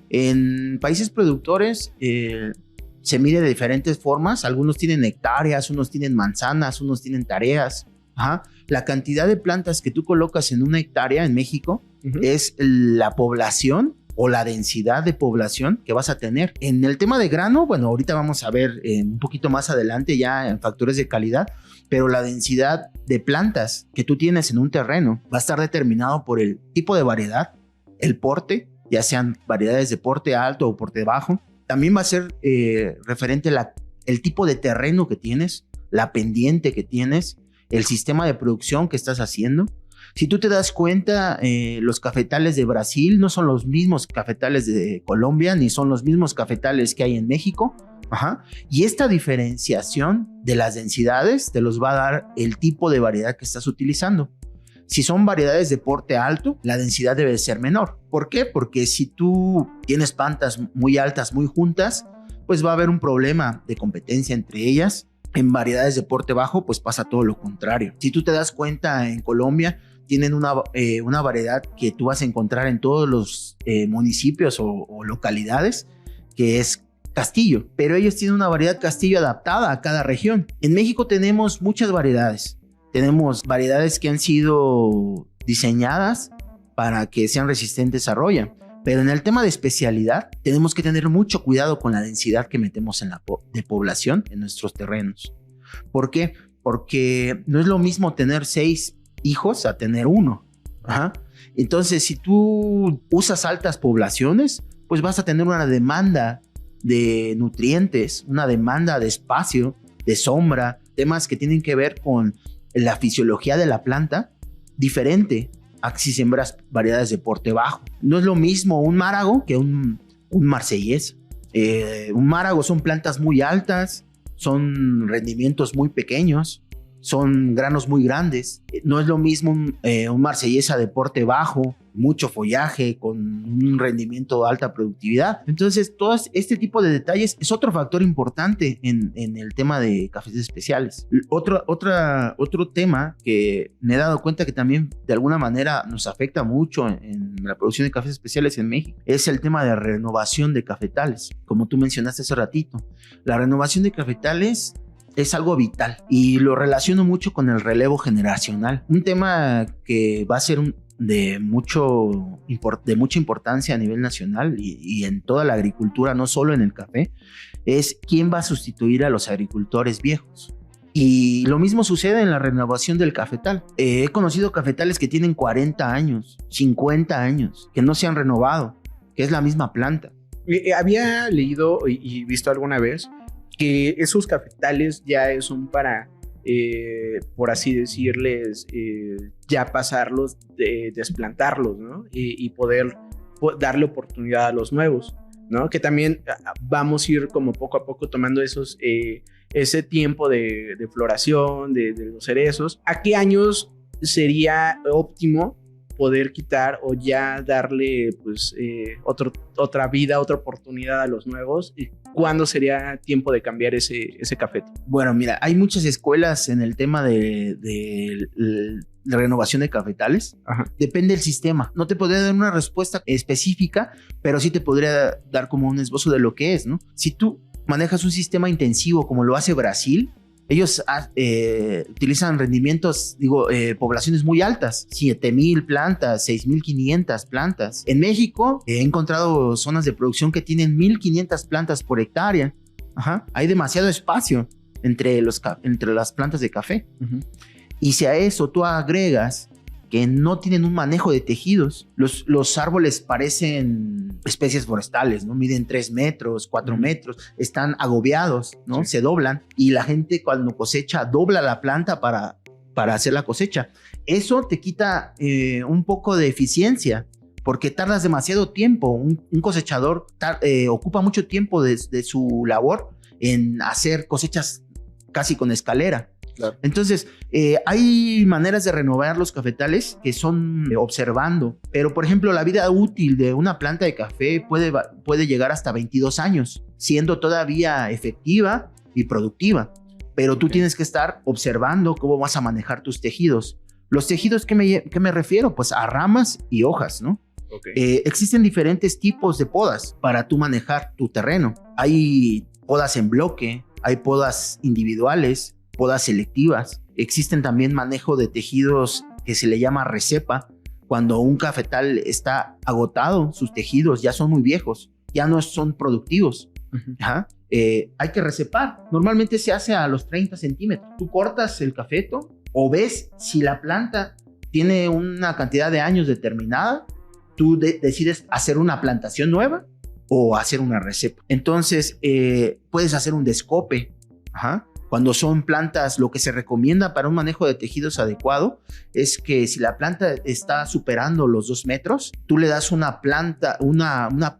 S2: En países productores se mide de diferentes formas. Algunos tienen hectáreas, unos tienen manzanas, unos tienen tareas. Ajá. La cantidad de plantas que tú colocas en una hectárea en México es la población o la densidad de población que vas a tener. En el tema de grano, bueno, ahorita vamos a ver un poquito más adelante ya en factores de calidad, pero la densidad de plantas que tú tienes en un terreno va a estar determinado por el tipo de variedad, el porte, ya sean variedades de porte alto o porte bajo. También va a ser referente el tipo de terreno que tienes, la pendiente que tienes, el sistema de producción que estás haciendo. Si tú te das cuenta, los cafetales de Brasil no son los mismos cafetales de Colombia, ni son los mismos cafetales que hay en México. Ajá. Y esta diferenciación de las densidades te los va a dar el tipo de variedad que estás utilizando. Si son variedades de porte alto, la densidad debe ser menor. ¿Por qué? Porque si tú tienes plantas muy altas, muy juntas, pues va a haber un problema de competencia entre ellas. En variedades de porte bajo, pues pasa todo lo contrario. Si tú te das cuenta, en Colombia tienen una variedad que tú vas a encontrar en todos los municipios o localidades, que es Castillo, pero ellos tienen una variedad Castillo adaptada a cada región. En México tenemos muchas variedades. Tenemos variedades que han sido diseñadas para que sean resistentes a roya, pero en el tema de especialidad tenemos que tener mucho cuidado con la densidad que metemos de población en nuestros terrenos. ¿Por qué? Porque no es lo mismo tener 6 hijos a tener 1. Ajá. Entonces, si tú usas altas poblaciones, pues vas a tener una demanda de nutrientes, una demanda de espacio, de sombra, temas que tienen que ver con la fisiología de la planta diferente a si sembras variedades de porte bajo. No es lo mismo un márago que un marsellés. Un márago son plantas muy altas, son rendimientos muy pequeños, son granos muy grandes. No es lo mismo un marsellesa de porte bajo, mucho follaje, con un rendimiento de alta productividad. Entonces, todo este tipo de detalles es otro factor importante en el tema de cafés especiales. Otro tema que me he dado cuenta que también de alguna manera nos afecta mucho en la producción de cafés especiales en México es el tema de renovación de cafetales. Como tú mencionaste hace ratito, la renovación de cafetales es algo vital y lo relaciono mucho con el relevo generacional. Un tema que va a ser de mucha importancia a nivel nacional y en toda la agricultura, no solo en el café, es quién va a sustituir a los agricultores viejos. Y lo mismo sucede en la renovación del cafetal. He conocido cafetales que tienen 40 años, 50 años, que no se han renovado, que es la misma planta.
S1: Había leído y visto alguna vez que esos cafetales ya son para, por así decirles, ya pasarlos, desplantarlos, ¿no? Y poder darle oportunidad a los nuevos, ¿no? Que también vamos a ir como poco a poco tomando ese tiempo de floración de los cerezos. ¿A qué años sería óptimo poder quitar o ya darle pues otra vida, otra oportunidad a los nuevos? ¿Y cuándo sería tiempo de cambiar ese cafeto?
S2: Bueno, mira, hay muchas escuelas en el tema de renovación de cafetales.
S1: Ajá.
S2: Depende del sistema. No te podría dar una respuesta específica, pero sí te podría dar como un esbozo de lo que es, ¿no? Si tú manejas un sistema intensivo como lo hace Brasil, ellos utilizan rendimientos, poblaciones muy altas, 7,000 plantas, 6,500 plantas. En México he encontrado zonas de producción que tienen 1,500 plantas por hectárea. Ajá. Hay demasiado espacio entre las plantas de café.
S1: Uh-huh.
S2: Y si a eso tú agregas que no tienen un manejo de tejidos, los árboles parecen especies forestales, ¿no? Miden 3 metros, 4 metros, están agobiados, ¿no?
S1: Sí.
S2: Se doblan y la gente cuando cosecha dobla la planta para hacer la cosecha. Eso te quita un poco de eficiencia porque tardas demasiado tiempo. Un cosechador ocupa mucho tiempo de su labor en hacer cosechas casi con escalera.
S1: Claro.
S2: Entonces, hay maneras de renovar los cafetales que son observando, pero por ejemplo, la vida útil de una planta de café puede llegar hasta 22 años, siendo todavía efectiva y productiva, pero tú tienes que estar observando cómo vas a manejar tus tejidos. Los tejidos, ¿qué me refiero? Pues a ramas y hojas, ¿no?
S1: Okay.
S2: Existen diferentes tipos de podas para tú manejar tu terreno. Hay podas en bloque, hay podas individuales, podas selectivas. Existen también manejo de tejidos que se le llama recepa. Cuando un cafetal está agotado, sus tejidos ya son muy viejos, ya no son productivos.
S1: Uh-huh.
S2: Ajá. Hay que recepar. Normalmente se hace a los 30 centímetros. Tú cortas el cafeto o ves si la planta tiene una cantidad de años determinada. Tú decides hacer una plantación nueva o hacer una recepa. Entonces, puedes hacer un descope. Ajá. Cuando son plantas, lo que se recomienda para un manejo de tejidos adecuado es que si la planta está superando los 2 metros, tú le das una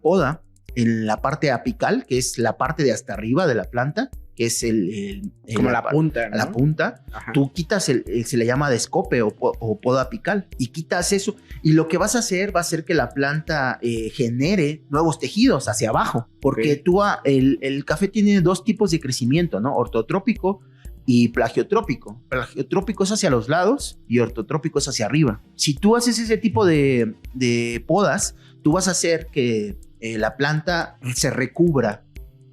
S2: poda en la parte apical, que es la parte de hasta arriba de la planta, que es
S1: como la punta, ¿no?
S2: La punta. Ajá. Tú quitas se le llama descope o poda apical y quitas eso, y lo que vas a hacer va a hacer que la planta genere nuevos tejidos hacia abajo, porque el café tiene 2 tipos de crecimiento, ¿no? Ortotrópico y plagiotrópico. Plagiotrópico es hacia los lados y ortotrópico es hacia arriba. Si tú haces ese tipo de podas, tú vas a hacer que la planta se recubra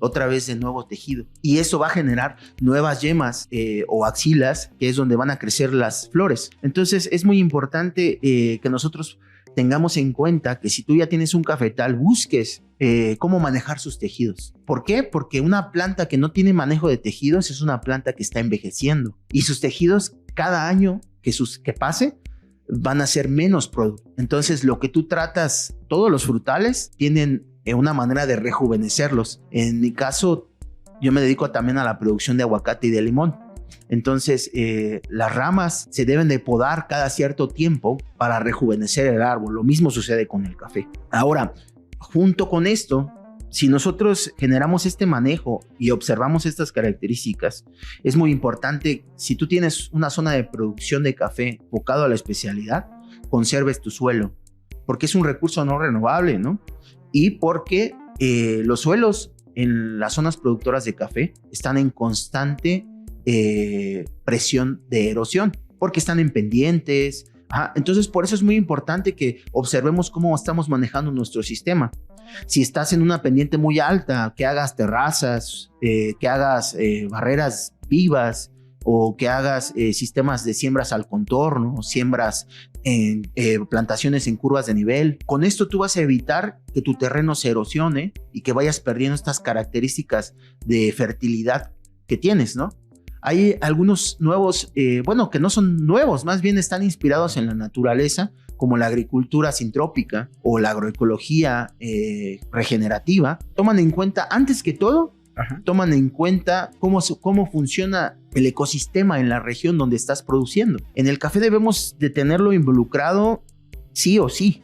S2: otra vez de nuevo tejido, y eso va a generar nuevas yemas o axilas, que es donde van a crecer las flores. Entonces es muy importante que nosotros tengamos en cuenta que si tú ya tienes un cafetal, busques cómo manejar sus tejidos. ¿Por qué? Porque una planta que no tiene manejo de tejidos es una planta que está envejeciendo, y sus tejidos cada año que pase van a ser menos productivos. Entonces lo que tú tratas, todos los frutales tienen una manera de rejuvenecerlos. En mi caso, yo me dedico también a la producción de aguacate y de limón. Entonces, las ramas se deben de podar cada cierto tiempo para rejuvenecer el árbol. Lo mismo sucede con el café. Ahora, junto con esto, si nosotros generamos este manejo y observamos estas características, es muy importante, si tú tienes una zona de producción de café enfocado a la especialidad, conserves tu suelo, porque es un recurso no renovable, ¿no? Y porque los suelos en las zonas productoras de café están en constante presión de erosión, porque están en pendientes. Ajá. Entonces, por eso es muy importante que observemos cómo estamos manejando nuestro sistema. Si estás en una pendiente muy alta, que hagas terrazas, que hagas barreras vivas, o que hagas sistemas de siembras al contorno, siembras en plantaciones en curvas de nivel. Con esto tú vas a evitar que tu terreno se erosione y que vayas perdiendo estas características de fertilidad que tienes, ¿no? Hay algunos nuevos, que no son nuevos, más bien están inspirados en la naturaleza, como la agricultura sintrópica o la agroecología regenerativa. Toman en cuenta, antes que todo,
S1: Ajá.
S2: toman en cuenta cómo funciona el ecosistema en la región donde estás produciendo. En el café debemos de tenerlo involucrado sí o sí,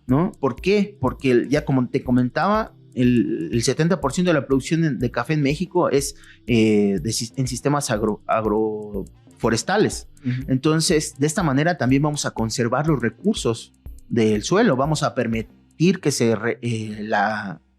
S2: ¿no? ¿Por qué? Porque ya como te comentaba, el 70% de la producción de café en México es en sistemas agroforestales. Uh-huh. Entonces, de esta manera también vamos a conservar los recursos del suelo, vamos a permitir que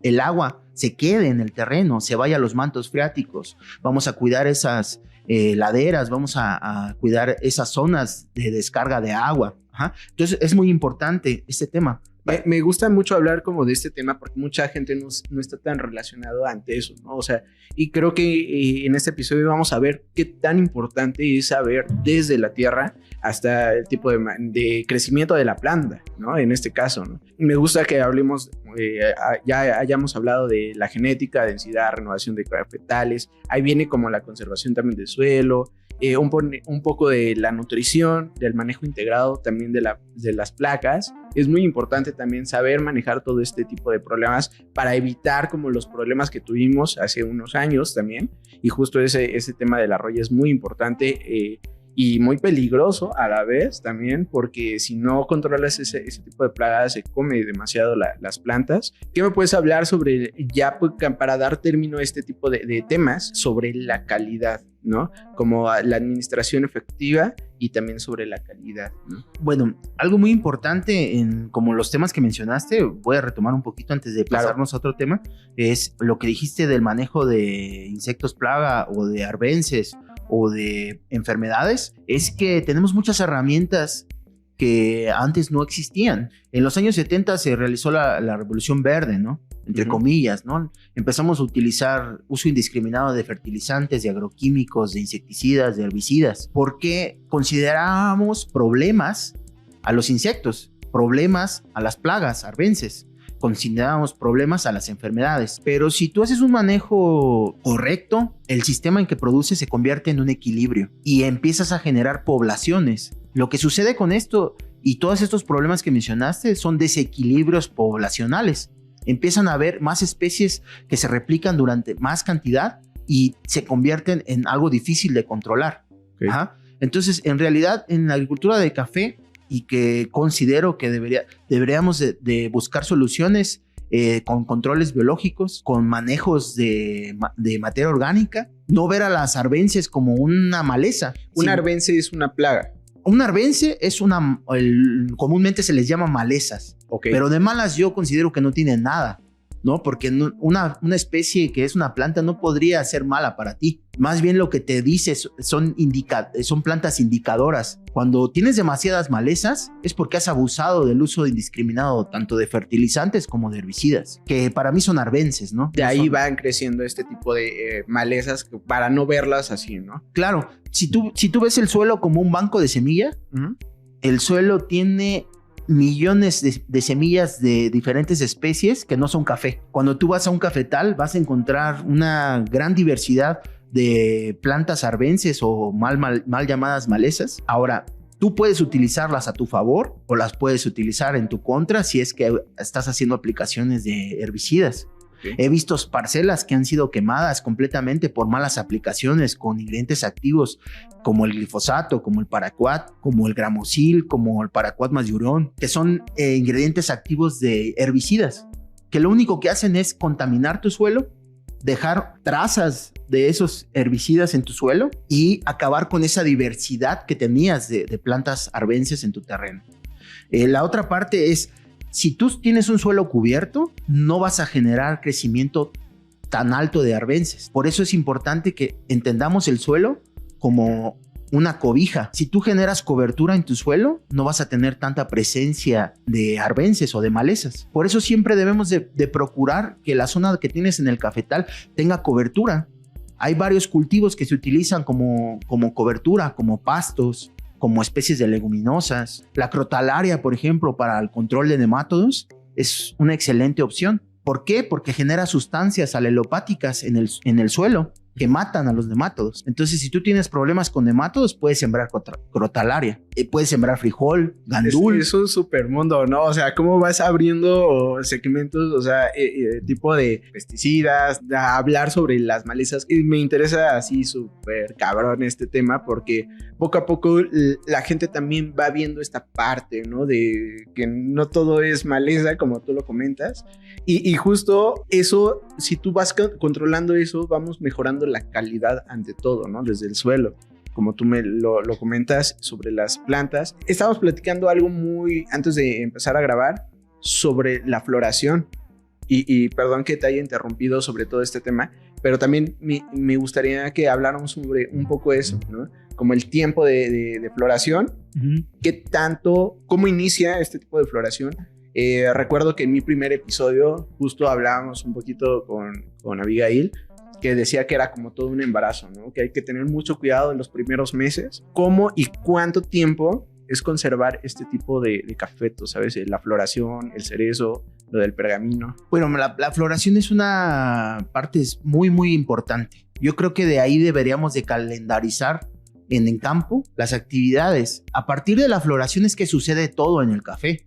S2: el agua se quede en el terreno, se vaya a los mantos freáticos, vamos a cuidar esas laderas, vamos a cuidar esas zonas de descarga de agua. Ajá. Entonces es muy importante este tema.
S1: Me gusta mucho hablar como de este tema porque mucha gente no está tan relacionado ante eso, ¿no? O sea, y creo que en este episodio vamos a ver qué tan importante es saber desde la tierra hasta el tipo de crecimiento de la planta, ¿no? En este caso, ¿no? Me gusta que hablemos, ya hayamos hablado de la genética, densidad, renovación de cafetales, ahí viene como la conservación también del suelo, un poco de la nutrición, del manejo integrado también de las placas. Es muy importante también saber manejar todo este tipo de problemas para evitar como los problemas que tuvimos hace unos años también. Y justo ese tema de la roya es muy importante y muy peligroso a la vez también, porque si no controlas ese tipo de plagas se come demasiado las plantas. ¿Qué me puedes hablar sobre, ya para dar término a este tipo de temas, sobre la calidad, ¿no? Como la administración efectiva y también sobre la calidad, ¿no?
S2: Bueno, algo muy importante como los temas que mencionaste, voy a retomar un poquito antes de pasarnos a otro tema, es lo que dijiste del manejo de insectos plaga o de arbences o de enfermedades, es que tenemos muchas herramientas que antes no existían. En los años 70 se realizó la Revolución Verde, ¿no? Entre comillas, ¿no? Empezamos a utilizar uso indiscriminado de fertilizantes, de agroquímicos, de insecticidas, de herbicidas, porque considerábamos problemas a los insectos, problemas a las plagas, arbences, considerábamos problemas a las enfermedades. Pero si tú haces un manejo correcto, el sistema en que produce se convierte en un equilibrio y empiezas a generar poblaciones. Lo que sucede con esto y todos estos problemas que mencionaste son desequilibrios poblacionales. Empiezan a haber más especies que se replican durante más cantidad y se convierten en algo difícil de controlar. Okay. Ajá. Entonces, en realidad, en la agricultura de café, y que considero que deberíamos de buscar soluciones con controles biológicos, con manejos de materia orgánica, no ver a las arbences como una maleza.
S1: Una arbense es una plaga.
S2: Un arbense es comúnmente se les llama malezas, okay. Pero de malas yo considero que no tienen nada, ¿no? Porque una especie que es una planta no podría ser mala para ti. Más bien lo que te dice son plantas indicadoras. Cuando tienes demasiadas malezas es porque has abusado del uso indiscriminado tanto de fertilizantes como de herbicidas, que para mí son arbences, ¿no?
S1: De ahí van creciendo este tipo de malezas para no verlas así, ¿no?
S2: Claro, si tú ves el suelo como un banco de semilla, el suelo tiene millones de semillas de diferentes especies que no son café. Cuando tú vas a un cafetal vas a encontrar una gran diversidad de plantas arbences o mal llamadas malezas. Ahora, tú puedes utilizarlas a tu favor o las puedes utilizar en tu contra si es que estás haciendo aplicaciones de herbicidas. Okay. He visto parcelas que han sido quemadas completamente por malas aplicaciones con ingredientes activos como el glifosato, como el paraquat, como el gramosil, como el paraquat más diurón, que son ingredientes activos de herbicidas, que lo único que hacen es contaminar tu suelo, dejar trazas de esos herbicidas en tu suelo y acabar con esa diversidad que tenías de plantas arbences en tu terreno. La otra parte es, si tú tienes un suelo cubierto, no vas a generar crecimiento tan alto de arbences. Por eso es importante que entendamos el suelo como una cobija. Si tú generas cobertura en tu suelo, no vas a tener tanta presencia de arbences o de malezas. Por eso siempre debemos de procurar que la zona que tienes en el cafetal tenga cobertura. Hay varios cultivos que se utilizan como cobertura, como pastos, como especies de leguminosas. La crotalaria, por ejemplo, para el control de nemátodos, es una excelente opción. ¿Por qué? Porque genera sustancias alelopáticas en el suelo que matan a los nemátodos. Entonces, si tú tienes problemas con nemátodos, puedes sembrar crotalaria, puedes sembrar frijol, gandul.
S1: Es un super mundo, ¿no? O sea, ¿cómo vas abriendo segmentos, o sea, tipo de pesticidas, hablar sobre las malezas? Y me interesa así súper cabrón este tema porque poco a poco la gente también va viendo esta parte, ¿no? De que no todo es maleza, como tú lo comentas. Y justo eso, si tú vas controlando eso, vamos mejorando la calidad ante todo, ¿no? Desde el suelo. como tú me lo comentas, sobre las plantas. Estábamos platicando algo antes de empezar a grabar, sobre la floración. Y perdón que te haya interrumpido sobre todo este tema, pero también me gustaría que habláramos sobre un poco eso, ¿no? Como el tiempo de floración, qué tanto, cómo inicia este tipo de floración. Recuerdo que en mi primer episodio justo hablábamos un poquito con Abigail, que decía que era como todo un embarazo, ¿no? Que hay que tener mucho cuidado en los primeros meses. ¿Cómo y cuánto tiempo es conservar este tipo de cafetos, ¿sabes? La floración, el cerezo, lo del pergamino.
S2: Bueno, la floración es una parte muy, muy importante. Yo creo que de ahí deberíamos de calendarizar en el campo las actividades. A partir de la floración es que sucede todo en el café.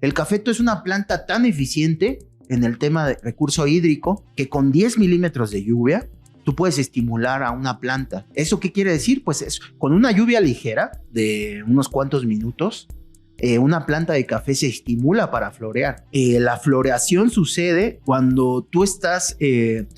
S2: El cafeto es una planta tan eficiente en el tema de recurso hídrico que con 10 milímetros de lluvia tú puedes estimular a una planta. ¿Eso qué quiere decir? Pues con una lluvia ligera de unos cuantos minutos, una planta de café se estimula para florear. La floración sucede cuando tú estás en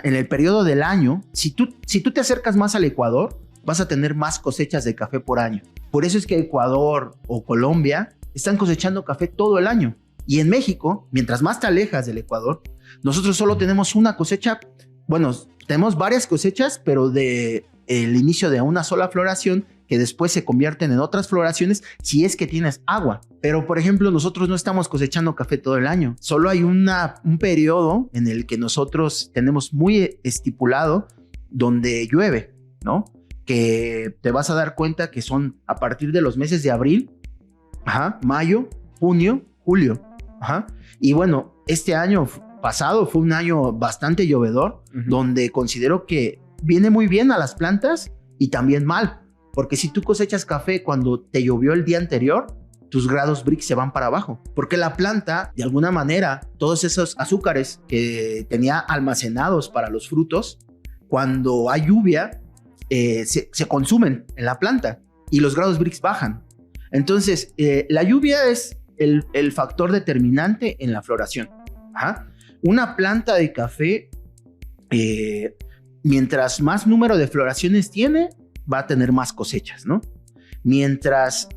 S2: el periodo del año. Si tú te acercas más al Ecuador, vas a tener más cosechas de café por año. Por eso es que Ecuador o Colombia están cosechando café todo el año. Y en México, mientras más te alejas del Ecuador, nosotros solo tenemos una cosecha. Bueno, tenemos varias cosechas, pero de el inicio de una sola floración que después se convierten en otras floraciones si es que tienes agua. Pero, por ejemplo, nosotros no estamos cosechando café todo el año. Solo hay un periodo en el que nosotros tenemos muy estipulado donde llueve, ¿no? Que te vas a dar cuenta que son a partir de los meses de abril, mayo, junio, julio. Y bueno, este año pasado fue un año bastante llovedor, donde considero que viene muy bien a las plantas y también mal. Porque si tú cosechas café cuando te llovió el día anterior, tus grados Brix se van para abajo. Porque la planta, de alguna manera, todos esos azúcares que tenía almacenados para los frutos, cuando hay lluvia, se consumen en la planta y los grados Brix bajan. Entonces, la lluvia es el factor determinante en la floración. Una planta de café, mientras más número de floraciones tiene, va a tener más cosechas, ¿no? Mientras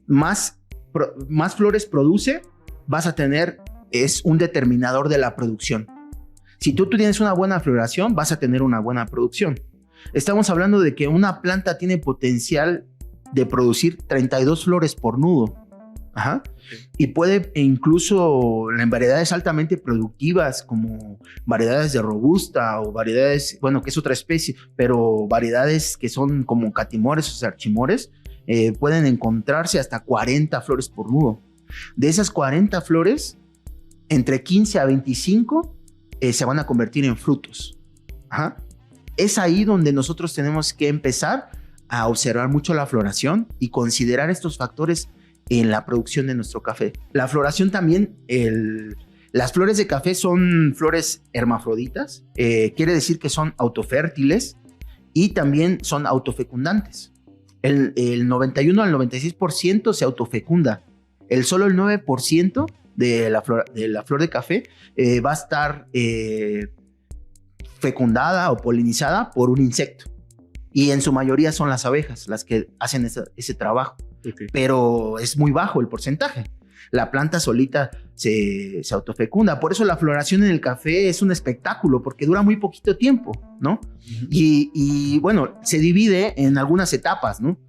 S2: más flores produce, vas a tener, es un determinador de la producción. Si tú tienes una buena floración, vas a tener una buena producción. Estamos hablando de que una planta tiene potencial de producir 32 flores por nudo. Y puede incluso en variedades altamente productivas como variedades de robusta o variedades, bueno, que es otra especie, pero variedades que son como catimores o sarchimores, pueden encontrarse hasta 40 flores por nudo. De esas 40 flores, entre 15 a 25 se van a convertir en frutos. Es ahí donde nosotros tenemos que empezar a observar mucho la floración y considerar estos factores en la producción de nuestro café. La floración también, las flores de café son flores hermafroditas, quiere decir que son autofértiles y también son autofecundantes. El 91 al 96% se autofecunda. Solo el 9% de la flor de café va a estar fecundada o polinizada por un insecto. Y en su mayoría son las abejas las que hacen ese trabajo. Pero es muy bajo el porcentaje. La planta solita se autofecunda. Por eso la floración en el café es un espectáculo, porque dura muy poquito tiempo, ¿no? Y bueno, se divide en algunas etapas, ¿no?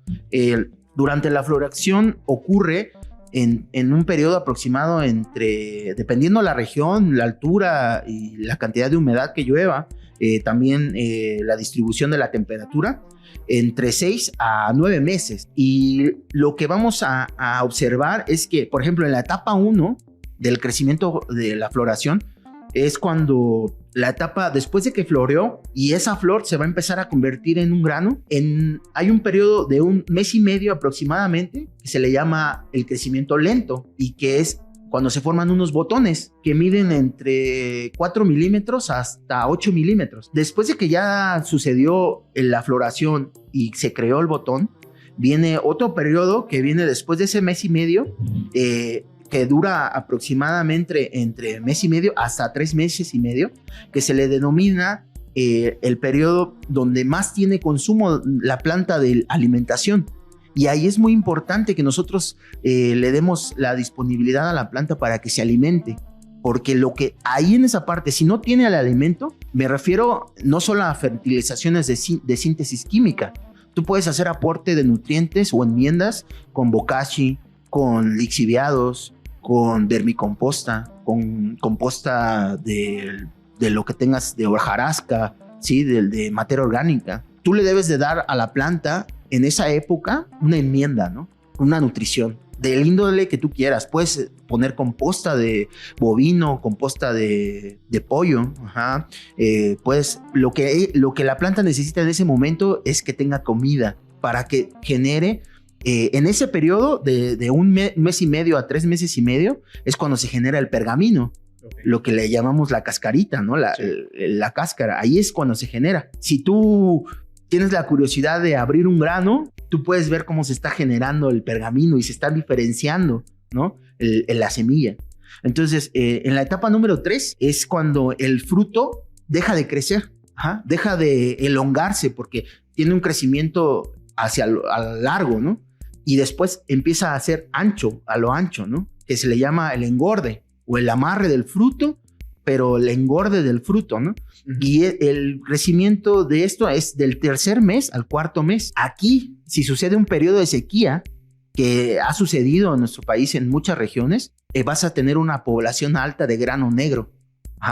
S2: Durante la floración ocurre en un periodo aproximado dependiendo la región, la altura y la cantidad de humedad que llueva, también la distribución de la temperatura, entre 6 a 9 meses. Y lo que vamos a observar es que, por ejemplo, en la etapa 1 del crecimiento de la floración, es cuando la etapa después de que floreó y esa flor se va a empezar a convertir en un grano. Hay un periodo de un mes y medio aproximadamente que se le llama el crecimiento lento y que es cuando se forman unos botones que miden entre 4 milímetros hasta 8 milímetros. Después de que ya sucedió la floración y se creó el botón, viene otro periodo que viene después de ese mes y medio, que dura aproximadamente entre mes y medio hasta 3 meses y medio, que se le denomina el periodo donde más tiene consumo la planta de alimentación. Y ahí es muy importante que nosotros le demos la disponibilidad a la planta para que se alimente. Porque lo que ahí en esa parte, si no tiene el alimento, me refiero no solo a fertilizaciones de síntesis química. Tú puedes hacer aporte de nutrientes o enmiendas con bokashi, con lixiviados, con vermicomposta, con composta de lo que tengas de hojarasca, ¿sí? de materia orgánica. Tú le debes de dar a la planta en esa época una enmienda, ¿no? Una nutrición del índole que tú quieras. Puedes poner composta de bovino, composta de pollo. Ajá. Pues lo que la planta necesita en ese momento es que tenga comida para que genere. En ese periodo de un mes y medio a 3 meses y medio es cuando se genera el pergamino. Okay. Lo que le llamamos la cascarita, ¿no? La cáscara. Ahí es cuando se genera. Si tú tienes la curiosidad de abrir un grano, tú puedes ver cómo se está generando el pergamino y se está diferenciando, ¿no? La semilla. Entonces, en la etapa número 3 es cuando el fruto deja de crecer, deja de elongarse porque tiene un crecimiento hacia a largo, ¿no? Y después empieza a ser ancho, a lo ancho, ¿no? Que se le llama el engorde o el amarre del fruto, pero el engorde del fruto, ¿no? Uh-huh. Y el crecimiento de esto es del 3er mes al 4.º mes. Aquí, si sucede un periodo de sequía, que ha sucedido en nuestro país en muchas regiones, vas a tener una población alta de grano negro,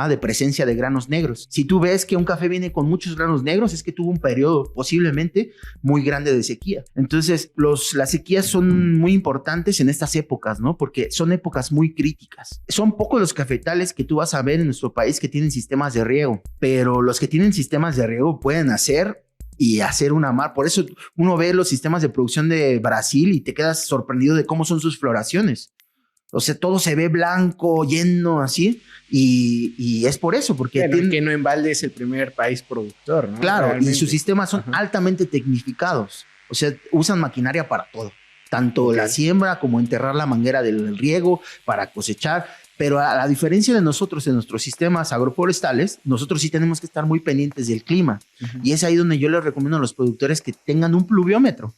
S2: de presencia de granos negros. Si tú ves que un café viene con muchos granos negros, es que tuvo un periodo posiblemente muy grande de sequía. Entonces, las sequías son muy importantes en estas épocas, ¿no? Porque son épocas muy críticas. Son pocos los cafetales que tú vas a ver en nuestro país que tienen sistemas de riego, pero los que tienen sistemas de riego pueden hacer una mar. Por eso uno ve los sistemas de producción de Brasil y te quedas sorprendido de cómo son sus floraciones. O sea, todo se ve blanco, lleno, así, y es por eso, porque...
S1: Bueno, que no en balde es el primer país productor, ¿no?
S2: Claro,
S1: realmente.
S2: Y sus sistemas son altamente tecnificados, o sea, usan maquinaria para todo, tanto la siembra como enterrar la manguera del riego para cosechar, pero a la diferencia de nosotros en nuestros sistemas agroforestales, nosotros sí tenemos que estar muy pendientes del clima, y es ahí donde yo les recomiendo a los productores que tengan un pluviómetro,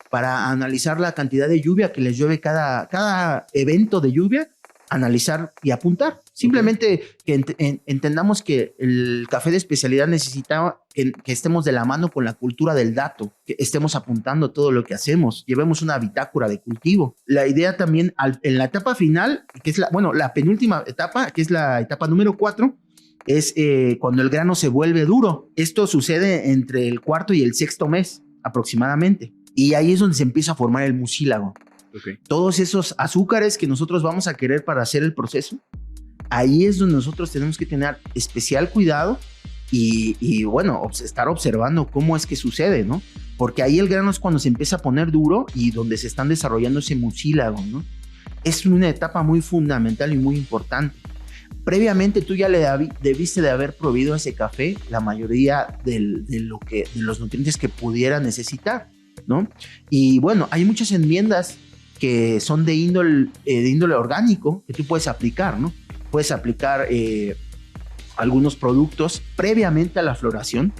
S2: para analizar la cantidad de lluvia que les llueve cada evento de lluvia, analizar y apuntar. Simplemente que entendamos que el café de especialidad necesita que estemos de la mano con la cultura del dato, que estemos apuntando todo lo que hacemos, llevemos una bitácora de cultivo. La idea también en la etapa final, que es la penúltima etapa, que es la etapa número 4, es cuando el grano se vuelve duro. Esto sucede entre el 4.º y el 6.º mes aproximadamente. Y ahí es donde se empieza a formar el mucílago. Okay. Todos esos azúcares que nosotros vamos a querer para hacer el proceso, ahí es donde nosotros tenemos que tener especial cuidado y bueno, estar observando cómo es que sucede, ¿no? Porque ahí el grano es cuando se empieza a poner duro y donde se están desarrollando ese mucílago, ¿no? Es una etapa muy fundamental y muy importante. Previamente tú ya le debiste de haber proveído a ese café la mayoría de los nutrientes que pudiera necesitar, ¿no? Y bueno, hay muchas enmiendas que son de índole orgánico que tú puedes aplicar, ¿no? Puedes aplicar algunos productos previamente a la floración.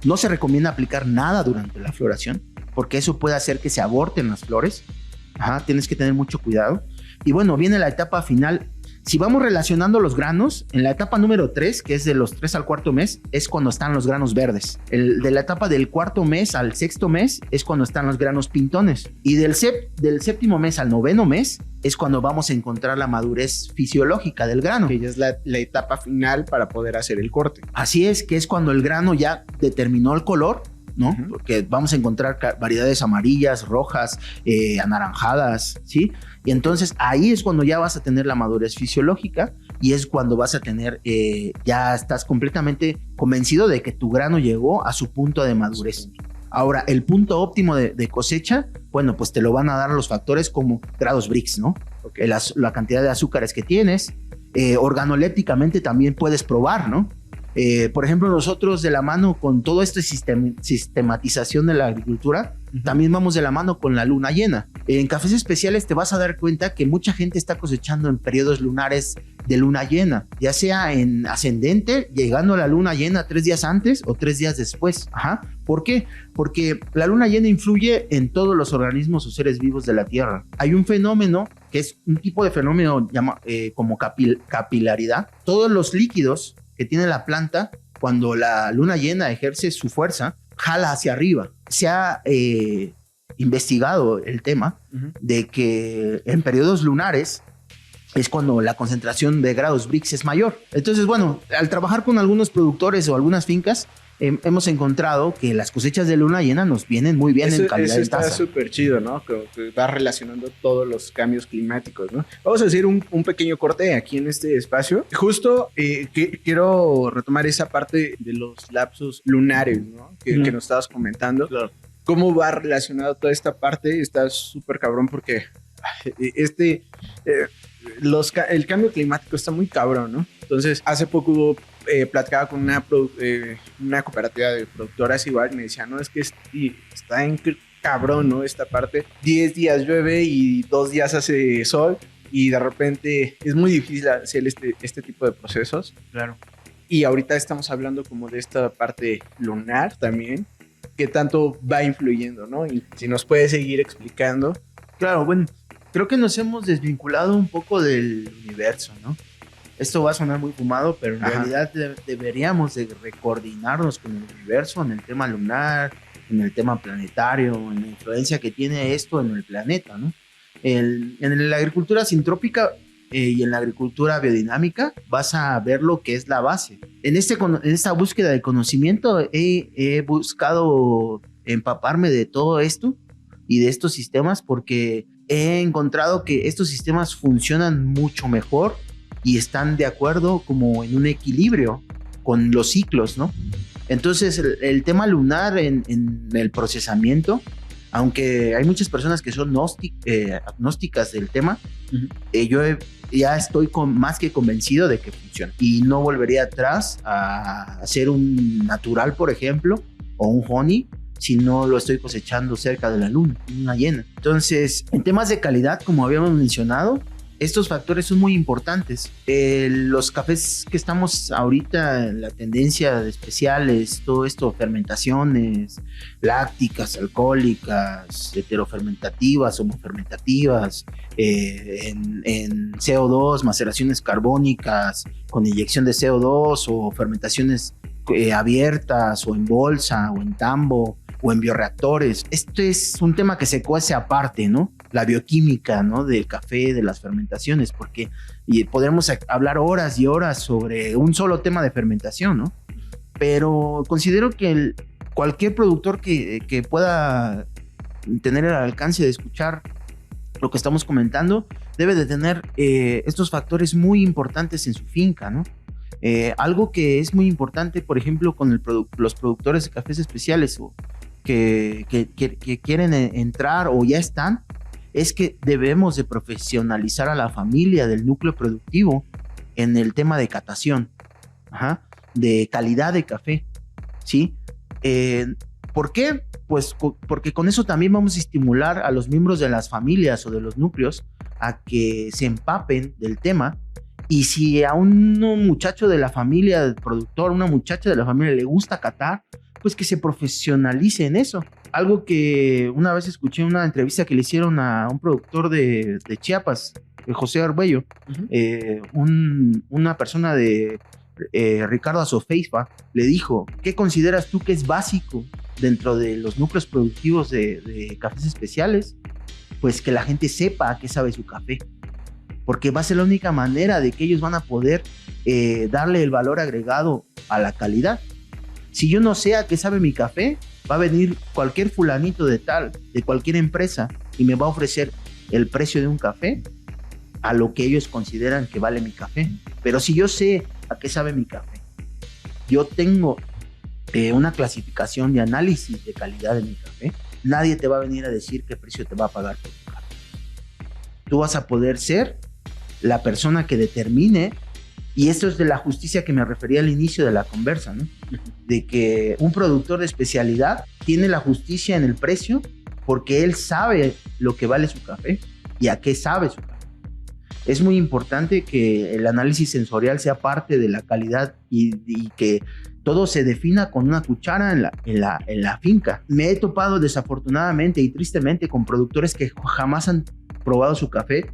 S2: No se recomienda aplicar nada durante la floración porque eso puede hacer que se aborten las flores. Tienes que tener mucho cuidado. Y bueno, viene la etapa final. Si vamos relacionando los granos, en la etapa número 3, que es de los 3 al 4.º mes, es cuando están los granos verdes. De la etapa del 4.º mes al 6.º mes es cuando están los granos pintones. Y del 7.º mes al 9.º mes es cuando vamos a encontrar la madurez fisiológica del grano.
S1: Que ya es la etapa final para poder hacer el corte.
S2: Así es, que es cuando el grano ya determinó el color, ¿no? Porque vamos a encontrar variedades amarillas, rojas, anaranjadas, ¿sí? Y entonces ahí es cuando ya vas a tener la madurez fisiológica y es cuando vas a tener, ya estás completamente convencido de que tu grano llegó a su punto de madurez. Ahora, el punto óptimo de cosecha, bueno, pues te lo van a dar los factores como grados Brix, ¿no? Okay. La cantidad de azúcares que tienes, organolépticamente también puedes probar, ¿no? Por ejemplo, nosotros de la mano con toda esta sistematización de la agricultura, también vamos de la mano con la luna llena. En cafés especiales te vas a dar cuenta que mucha gente está cosechando en periodos lunares de luna llena, ya sea en ascendente, llegando a la luna llena 3 días antes o 3 días después. Ajá. ¿Por qué? Porque la luna llena influye en todos los organismos o seres vivos de la Tierra. Hay un fenómeno que es un tipo de fenómeno como capilaridad. Todos los líquidos que tiene la planta, cuando la luna llena ejerce su fuerza, jala hacia arriba. Se ha investigado el tema de que en periodos lunares es cuando la concentración de grados Brix es mayor. Entonces, bueno, al trabajar con algunos productores o algunas fincas, hemos encontrado que las cosechas de luna llena nos vienen muy bien en calidad de taza.
S1: Está súper chido, ¿no? Que va relacionando todos los cambios climáticos, ¿no? Vamos a hacer un pequeño corte aquí en este espacio. Justo quiero retomar esa parte de los lapsos lunares, ¿no? Que nos estabas comentando. Claro. ¿Cómo va relacionado toda esta parte? Está súper cabrón porque el cambio climático está muy cabrón, ¿no? Entonces, hace poco platicaba con una cooperativa de productoras igual, me decía, no, es que está en cabrón, ¿no? Esta parte, 10 días llueve y 2 días hace sol y de repente es muy difícil hacer este tipo de procesos.
S2: Claro.
S1: Y ahorita estamos hablando como de esta parte lunar también, que tanto va influyendo, ¿no? Y si nos puedes seguir explicando.
S2: Claro, bueno, creo que nos hemos desvinculado un poco del universo, ¿no? Esto va a sonar muy fumado, pero en realidad deberíamos de recoordinarnos con el universo en el tema lunar, en el tema planetario, en la influencia que tiene esto en el planeta, ¿no? En la agricultura sintrópica y en la agricultura biodinámica vas a ver lo que es la base. En esta búsqueda de conocimiento he buscado empaparme de todo esto y de estos sistemas porque he encontrado que estos sistemas funcionan mucho mejor y están de acuerdo como en un equilibrio con los ciclos, ¿no? Entonces el tema lunar en el procesamiento, aunque hay muchas personas que son agnósticas del tema, yo ya estoy más que convencido de que funciona y no volvería atrás a hacer un natural, por ejemplo, o un honey si no lo estoy cosechando cerca de la luna llena. Entonces, en temas de calidad, como habíamos mencionado, estos factores son muy importantes. Los cafés que estamos ahorita en la tendencia de especiales, todo esto, fermentaciones lácticas, alcohólicas, heterofermentativas, homofermentativas, en CO2, maceraciones carbónicas con inyección de CO2 o fermentaciones abiertas o en bolsa o en tambo o en bioreactores. Esto es un tema que se cuece aparte, ¿no? La bioquímica, ¿no? Del café, de las fermentaciones, porque podemos hablar horas y horas sobre un solo tema de fermentación, ¿no? Pero considero que cualquier productor que pueda tener el alcance de escuchar lo que estamos comentando debe de tener estos factores muy importantes en su finca, ¿no? Algo que es muy importante, por ejemplo, con los productores de cafés especiales o que quieren entrar o ya están, es que debemos de profesionalizar a la familia del núcleo productivo en el tema de catación, de calidad de café, ¿sí? ¿Por qué? Pues porque con eso también vamos a estimular a los miembros de las familias o de los núcleos a que se empapen del tema. Y si a un muchacho de la familia, del productor, una muchacha de la familia le gusta catar, pues que se profesionalice en eso. Algo que una vez escuché en una entrevista que le hicieron a un productor de Chiapas, José Arbello, una persona de Ricardo Azofeifa, le dijo, ¿qué consideras tú que es básico dentro de los núcleos productivos de cafés especiales? Pues que la gente sepa a qué sabe su café, porque va a ser la única manera de que ellos van a poder darle el valor agregado a la calidad. Si yo no sé a qué sabe mi café, va a venir cualquier fulanito de cualquier empresa y me va a ofrecer el precio de un café a lo que ellos consideran que vale mi café. Pero si yo sé a qué sabe mi café, yo tengo una clasificación de análisis de calidad de mi café, nadie te va a venir a decir qué precio te va a pagar por tu café. Tú vas a poder ser la persona que determine. Y esto es de la justicia que me refería al inicio de la conversa, ¿no? De que un productor de especialidad tiene la justicia en el precio porque él sabe lo que vale su café y a qué sabe su café. es muy importante que el análisis sensorial sea parte de la calidad y que todo se defina con una cuchara en la finca. Me he topado desafortunadamente y tristemente con productores que jamás han probado su café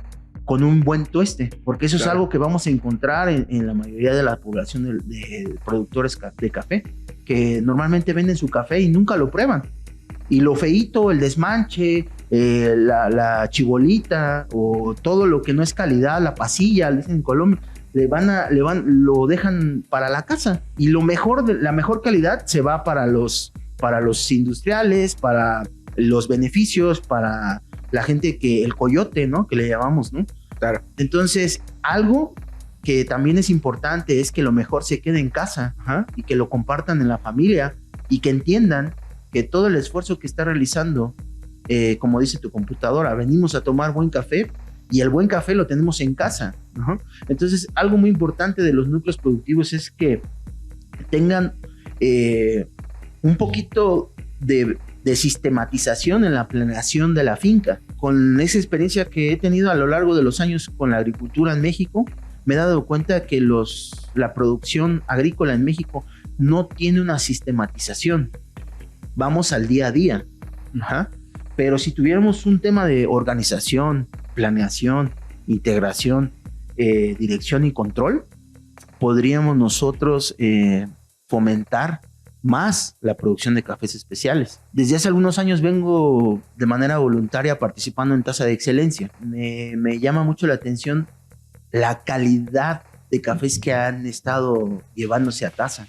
S2: con un buen tueste, porque eso es algo que vamos a encontrar en la mayoría de la población de productores de café, que normalmente venden su café y nunca lo prueban. Y lo feíto, el desmanche, la chibolita o todo lo que no es calidad, la pasilla, le dicen en Colombia, lo dejan para la casa. Y la mejor calidad se va para los industriales, para los beneficios, para la gente el coyote, ¿no? Que le llamamos, ¿no?
S1: Claro.
S2: Entonces, algo que también es importante es que lo mejor se quede en casa, y que lo compartan en la familia y que entiendan que todo el esfuerzo que está realizando, como dice tu computadora, venimos a tomar buen café y el buen café lo tenemos en casa. Entonces, algo muy importante de los núcleos productivos es que tengan un poquito de sistematización en la planeación de la finca. Con esa experiencia que he tenido a lo largo de los años con la agricultura en México, me he dado cuenta que la producción agrícola en México no tiene una sistematización. Vamos al día a día. Pero si tuviéramos un tema de organización, planeación, integración, dirección y control, podríamos nosotros fomentar más la producción de cafés especiales. Desde hace algunos años vengo de manera voluntaria participando en Taza de Excelencia. Me llama mucho la atención la calidad de cafés que han estado llevándose a Taza.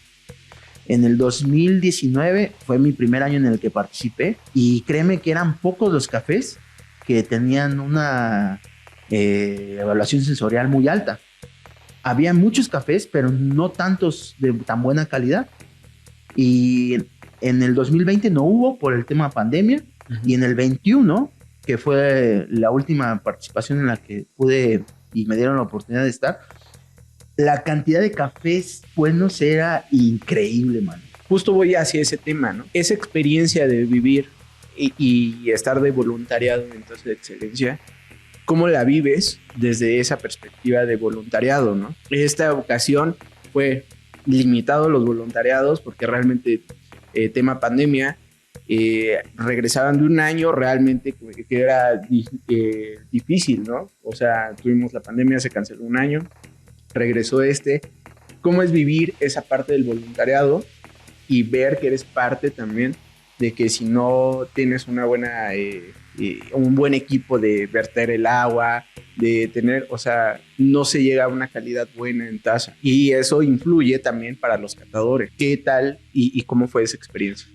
S2: En el 2019 fue mi primer año en el que participé y créeme que eran pocos los cafés que tenían una evaluación sensorial muy alta. Había muchos cafés, pero no tantos de tan buena calidad. Y en el 2020 no hubo por el tema pandemia. Y en el 21, que fue la última participación en la que pude y me dieron la oportunidad de estar, la cantidad de cafés buenos era increíble, mano.
S1: Justo voy hacia ese tema, ¿no? Esa experiencia de vivir y estar de voluntariado en Taza de Excelencia, ¿cómo la vives desde esa perspectiva de voluntariado, no? Esta ocasión fue limitado los voluntariados porque realmente tema pandemia, regresaban de un año realmente que era difícil, ¿no? O sea, tuvimos la pandemia, se canceló un año, regresó ¿Cómo es vivir esa parte del voluntariado y ver que eres parte también de que si no tienes una buena, un buen equipo de verter el agua, de tener, o sea, no se llega a una calidad buena en taza? Y eso influye también para los catadores. ¿Qué tal y cómo fue esa experiencia?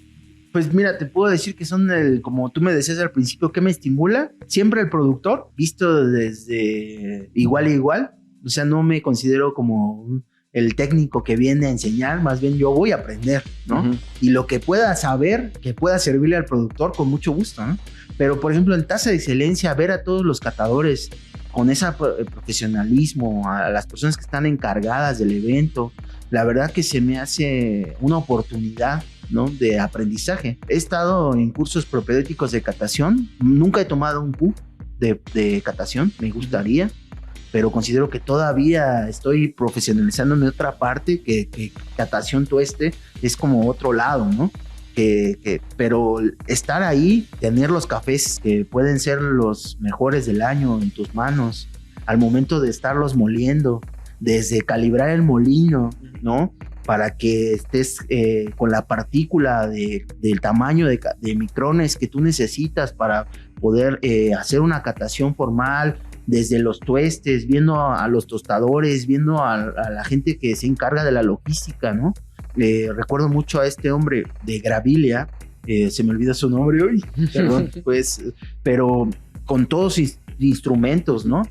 S2: Pues mira, te puedo decir que son como tú me decías al principio, ¿qué me estimula? Siempre el productor, visto desde igual a igual. O sea, no me considero como el técnico que viene a enseñar, más bien yo voy a aprender, ¿no? Y lo que pueda saber, que pueda servirle al productor, con mucho gusto, ¿no? Pero, por ejemplo, en Taza de Excelencia, ver a todos los catadores con ese profesionalismo, a las personas que están encargadas del evento, la verdad que se me hace una oportunidad, ¿no?, de aprendizaje. He estado en cursos propedéuticos de catación, nunca he tomado un Q de catación, me gustaría, pero considero que todavía estoy profesionalizándome en otra parte, que catación tueste es como otro lado, ¿no? Pero estar ahí, tener los cafés que pueden ser los mejores del año en tus manos, al momento de estarlos moliendo, desde calibrar el molino, ¿no?, para que estés con la partícula del tamaño de micrones que tú necesitas para poder hacer una catación formal, desde los tuestes, viendo a los tostadores, viendo a la gente que se encarga de la logística, ¿no? Recuerdo mucho a este hombre de Gravilia, se me olvida su nombre hoy, perdón, pues, pero con todos instrumentos, ¿no?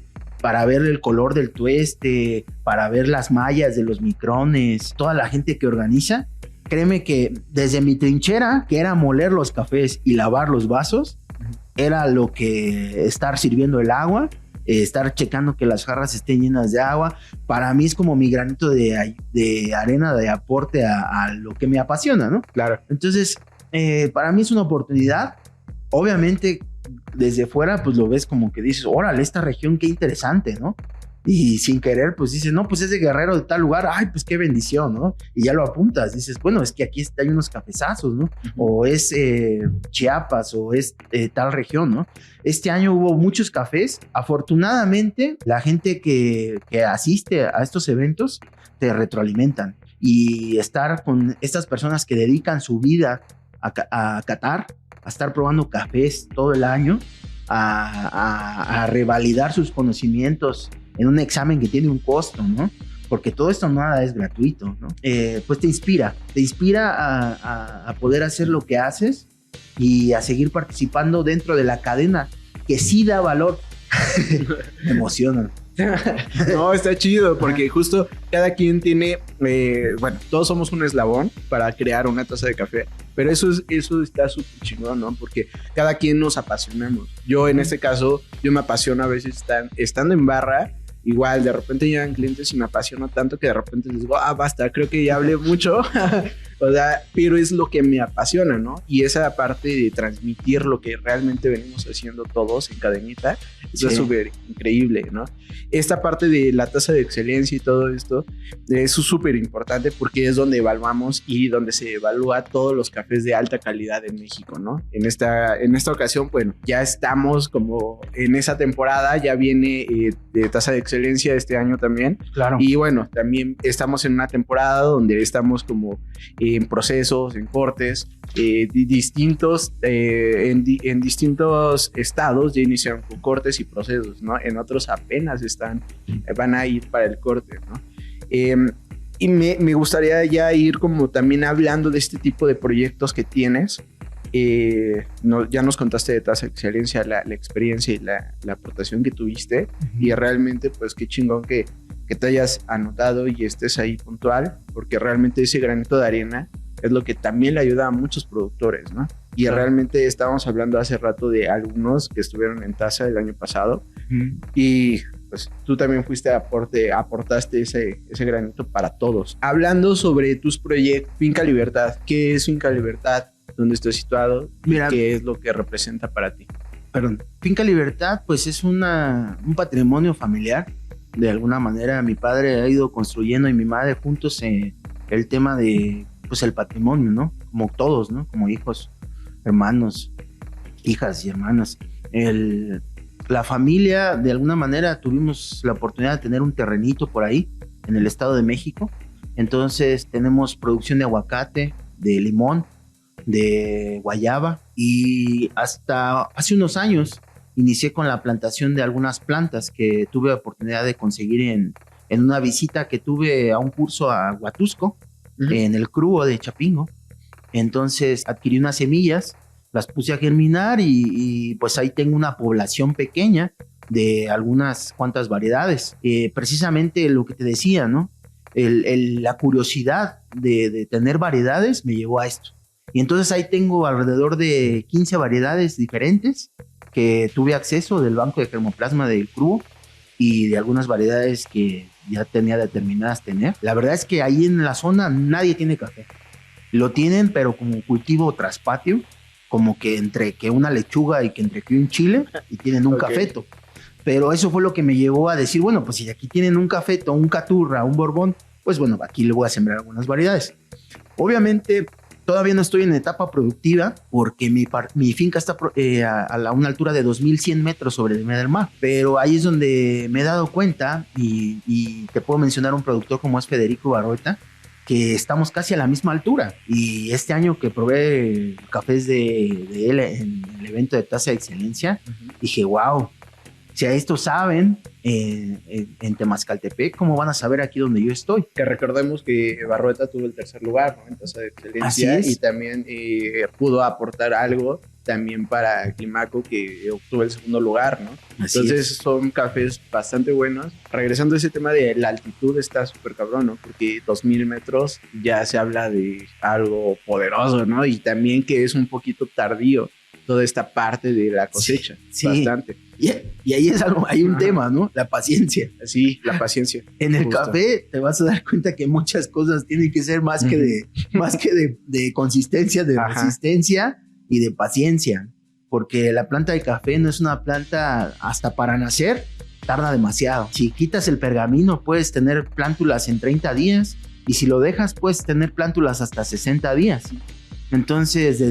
S2: Para ver el color del tueste, para ver las mallas de los micrones, toda la gente que organiza. Créeme que desde mi trinchera, que era moler los cafés y lavar los vasos, era lo que estar sirviendo el agua, estar checando que las jarras estén llenas de agua. Para mí es como mi granito de arena de aporte a lo que me apasiona, ¿no?
S1: Claro.
S2: Entonces, para mí es una oportunidad. Obviamente, desde fuera, pues lo ves como que dices, órale, esta región, qué interesante, ¿no? Y sin querer, pues dices, no, pues es de Guerrero de tal lugar, ay, pues qué bendición, ¿no? Y ya lo apuntas, dices, bueno, es que aquí hay unos cafezazos, ¿no? O es Chiapas, o es tal región, ¿no? Este año hubo muchos cafés. Afortunadamente, la gente que asiste a estos eventos te retroalimentan. Y estar con estas personas que dedican su vida a catar, a estar probando cafés todo el año, a revalidar sus conocimientos en un examen que tiene un costo, ¿no? Porque todo esto nada es gratuito, ¿no? Pues te inspira a poder hacer lo que haces y a seguir participando dentro de la cadena que sí da valor. Me emociona.
S1: No, está chido porque justo cada quien tiene, bueno, todos somos un eslabón para crear una taza de café, pero eso está súper chingón, ¿no? Porque cada quien nos apasionamos. Yo en este caso, yo me apasiono a veces estando en barra. Igual, de repente llegan clientes y me apasiona tanto que de repente les digo, basta, creo que ya hablé mucho. O sea, pero es lo que me apasiona, ¿no? Y esa parte de transmitir lo que realmente venimos haciendo todos en cadenita, eso es súper increíble, ¿no? Esta parte de la tasa de excelencia y todo esto, eso es súper importante porque es donde evaluamos y donde se evalúa todos los cafés de alta calidad en México, ¿no? En esta ocasión, bueno, ya estamos como en esa temporada, ya viene de tasa de excelencia este año también.
S2: Claro.
S1: Y bueno, también estamos en una temporada donde estamos como en procesos, en cortes, distintos, en distintos estados ya iniciaron con cortes y procesos, ¿no? En otros apenas van a ir para el corte, ¿no? Y me gustaría ya ir como también hablando de este tipo de proyectos que tienes. Ya nos contaste de tasa de excelencia, la experiencia y la aportación que tuviste, y realmente pues qué chingón que te hayas anotado y estés ahí puntual, porque realmente ese granito de arena es lo que también le ayuda a muchos productores, ¿no? Y realmente estábamos hablando hace rato de algunos que estuvieron en tasa el año pasado, y pues tú también aportaste ese granito para todos. Hablando sobre tus proyectos, Finca Libertad, ¿qué es Finca Libertad? ¿Dónde está situado? Mira, ¿qué es lo que representa para ti?
S2: Perdón. Finca Libertad, pues es un patrimonio familiar. De alguna manera, mi padre ha ido construyendo y mi madre juntos el tema de, pues, el patrimonio, ¿no? Como todos, ¿no? Como hijos, hermanos, hijas y hermanas. La familia, de alguna manera, tuvimos la oportunidad de tener un terrenito por ahí, en el Estado de México. Entonces, tenemos producción de aguacate, de limón, de guayaba, y hasta hace unos años inicié con la plantación de algunas plantas que tuve la oportunidad de conseguir en una visita que tuve a un curso a Huatusco, en el CRUO de Chapingo. Entonces adquirí unas semillas, las puse a germinar y pues ahí tengo una población pequeña de algunas cuantas variedades. Precisamente lo que te decía, ¿no? La curiosidad de tener variedades me llevó a esto. Y entonces ahí tengo alrededor de 15 variedades diferentes que tuve acceso del banco de germoplasma del CRUO y de algunas variedades que ya tenía determinadas tener. La verdad es que ahí en la zona nadie tiene café. Lo tienen, pero como cultivo tras patio, como que entre que una lechuga y que entre que un chile, y tienen un cafeto. Pero eso fue lo que me llevó a decir, bueno, pues si aquí tienen un cafeto, un caturra, un borbón, pues bueno, aquí le voy a sembrar algunas variedades. Obviamente, todavía no estoy en etapa productiva porque mi finca está a una altura de 2,100 metros sobre el nivel del mar. Pero ahí es donde me he dado cuenta y te puedo mencionar un productor como es Federico Barroeta, que estamos casi a la misma altura. Y este año que probé cafés de él en el evento de Tasa de Excelencia, dije, wow, si a esto saben en Temascaltepec, ¿cómo van a saber aquí donde yo estoy?
S1: Que recordemos que Barroeta tuvo el tercer lugar, ¿no? En Tasa de Excelencia, y también pudo aportar algo también para Climaco, que obtuvo el segundo lugar, ¿no? Entonces son cafés bastante buenos. Regresando a ese tema de la altitud, está súper cabrón, ¿no? Porque 2,000 metros ya se habla de algo poderoso, ¿no? Y también que es un poquito tardío toda esta parte de la cosecha. Sí. Bastante.
S2: Y ahí es algo, hay un tema, ¿no? La paciencia.
S1: Sí, la paciencia.
S2: En el café te vas a dar cuenta que muchas cosas tienen que ser más que de consistencia, de resistencia y de paciencia. Porque la planta de café no es una planta hasta para nacer, tarda demasiado. Si quitas el pergamino, puedes tener plántulas en 30 días y si lo dejas, puedes tener plántulas hasta 60 días. Entonces,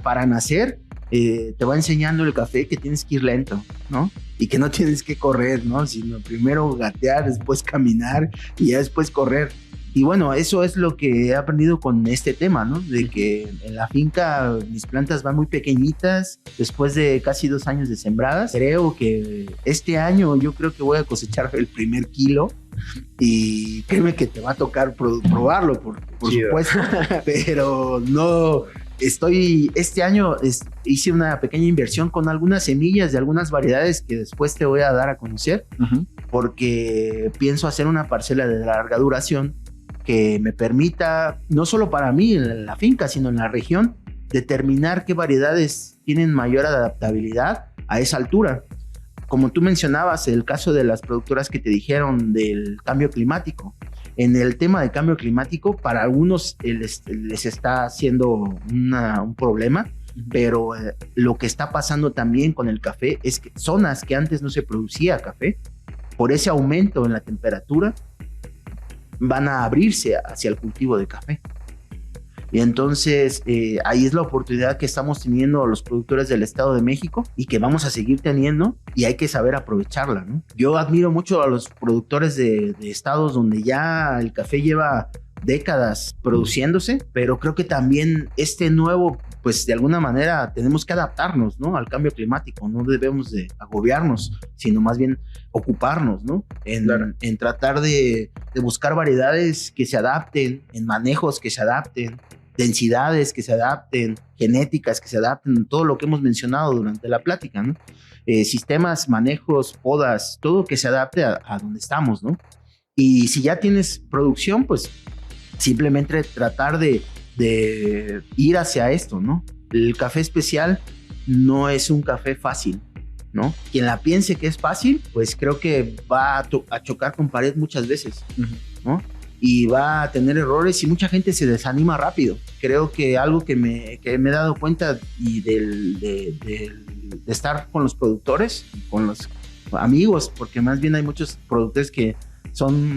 S2: para nacer, te va enseñando el café que tienes que ir lento, ¿no? Y que no tienes que correr, ¿no? Sino primero gatear, después caminar y ya después correr. Y bueno, eso es lo que he aprendido con este tema, ¿no? De que en la finca mis plantas van muy pequeñitas después de casi 2 años de sembradas. Creo que este año yo creo que voy a cosechar el primer kilo y créeme que te va a tocar probarlo, por supuesto, pero no... Este año hice una pequeña inversión con algunas semillas de algunas variedades que después te voy a dar a conocer, porque pienso hacer una parcela de larga duración que me permita, no solo para mí en la finca, sino en la región, determinar qué variedades tienen mayor adaptabilidad a esa altura. Como tú mencionabas, el caso de las productoras que te dijeron del cambio climático. En el tema del cambio climático, para algunos les está haciendo un problema, pero lo que está pasando también con el café es que zonas que antes no se producía café, por ese aumento en la temperatura, van a abrirse hacia el cultivo de café. Y entonces ahí es la oportunidad que estamos teniendo los productores del Estado de México y que vamos a seguir teniendo y hay que saber aprovecharla, ¿no? Yo admiro mucho a los productores de estados donde ya el café lleva décadas produciéndose, pero creo que también este nuevo, pues de alguna manera tenemos que adaptarnos, ¿no? Al cambio climático, no debemos de agobiarnos, sino más bien ocuparnos, ¿no? En tratar de buscar variedades que se adapten, en manejos que se adapten, densidades que se adapten, genéticas que se adapten, todo lo que hemos mencionado durante la plática, ¿no? Sistemas, manejos, podas, todo que se adapte a donde estamos, ¿no? Y si ya tienes producción, pues simplemente tratar de ir hacia esto, ¿no? El café especial no es un café fácil, ¿no? Quien la piense que es fácil, pues creo que va a chocar con pared muchas veces, ¿no? Y va a tener errores y mucha gente se desanima rápido. Creo que algo que me he dado cuenta y de estar con los productores, con los amigos, porque más bien hay muchos productores que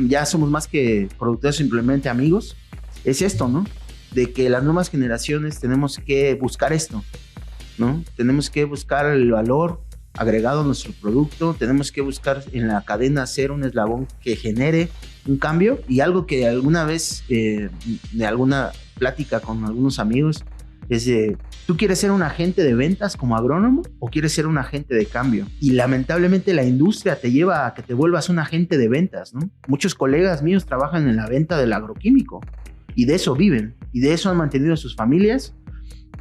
S2: ya somos más que productores, simplemente amigos, es esto, ¿no? De que las nuevas generaciones tenemos que buscar esto, ¿no? Tenemos que buscar el valor agregado a nuestro producto, tenemos que buscar en la cadena ser un eslabón que genere un cambio. Y algo que alguna vez de alguna plática con algunos amigos es de, ¿tú quieres ser un agente de ventas como agrónomo o quieres ser un agente de cambio? Y lamentablemente la industria te lleva a que te vuelvas un agente de ventas, ¿no? Muchos colegas míos trabajan en la venta del agroquímico y de eso viven y de eso han mantenido a sus familias,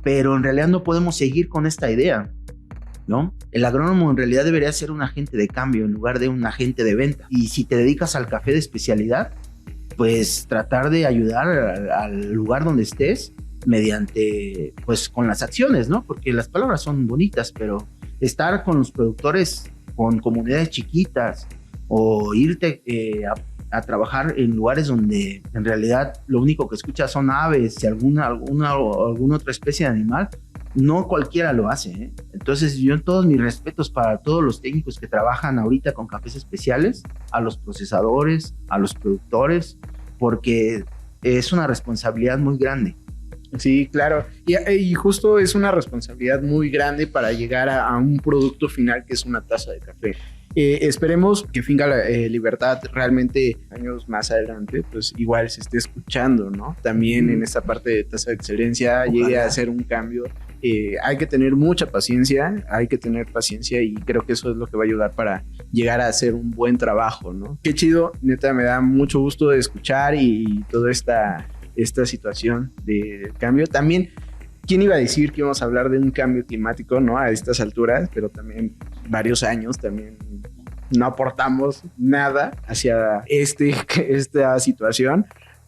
S2: pero en realidad no podemos seguir con esta idea, ¿no? El agrónomo en realidad debería ser un agente de cambio en lugar de un agente de venta. Y si te dedicas al café de especialidad, pues tratar de ayudar al lugar donde estés mediante, pues con las acciones, ¿no? Porque las palabras son bonitas, pero estar con los productores, con comunidades chiquitas o irte a trabajar en lugares donde en realidad lo único que escuchas son aves y alguna otra especie de animal, no cualquiera lo hace, ¿eh? Entonces yo todos mis respetos para todos los técnicos que trabajan ahorita con cafés especiales, a los procesadores, a los productores, porque es una responsabilidad muy grande.
S1: Sí, claro. Y justo es una responsabilidad muy grande para llegar a un producto final que es una taza de café. Esperemos que Finca Libertad realmente años más adelante pues igual se esté escuchando, ¿no? También en esta parte de tasa de excelencia llegue a hacer un cambio. Hay que tener mucha paciencia, y creo que eso es lo que va a ayudar para llegar a hacer un buen trabajo, ¿no? Qué chido, neta, me da mucho gusto de escuchar y toda esta situación de cambio. También, ¿quién iba a decir que íbamos a hablar de un cambio climático, ¿no? A estas alturas, pero también varios años también no aportamos nada hacia esta situación,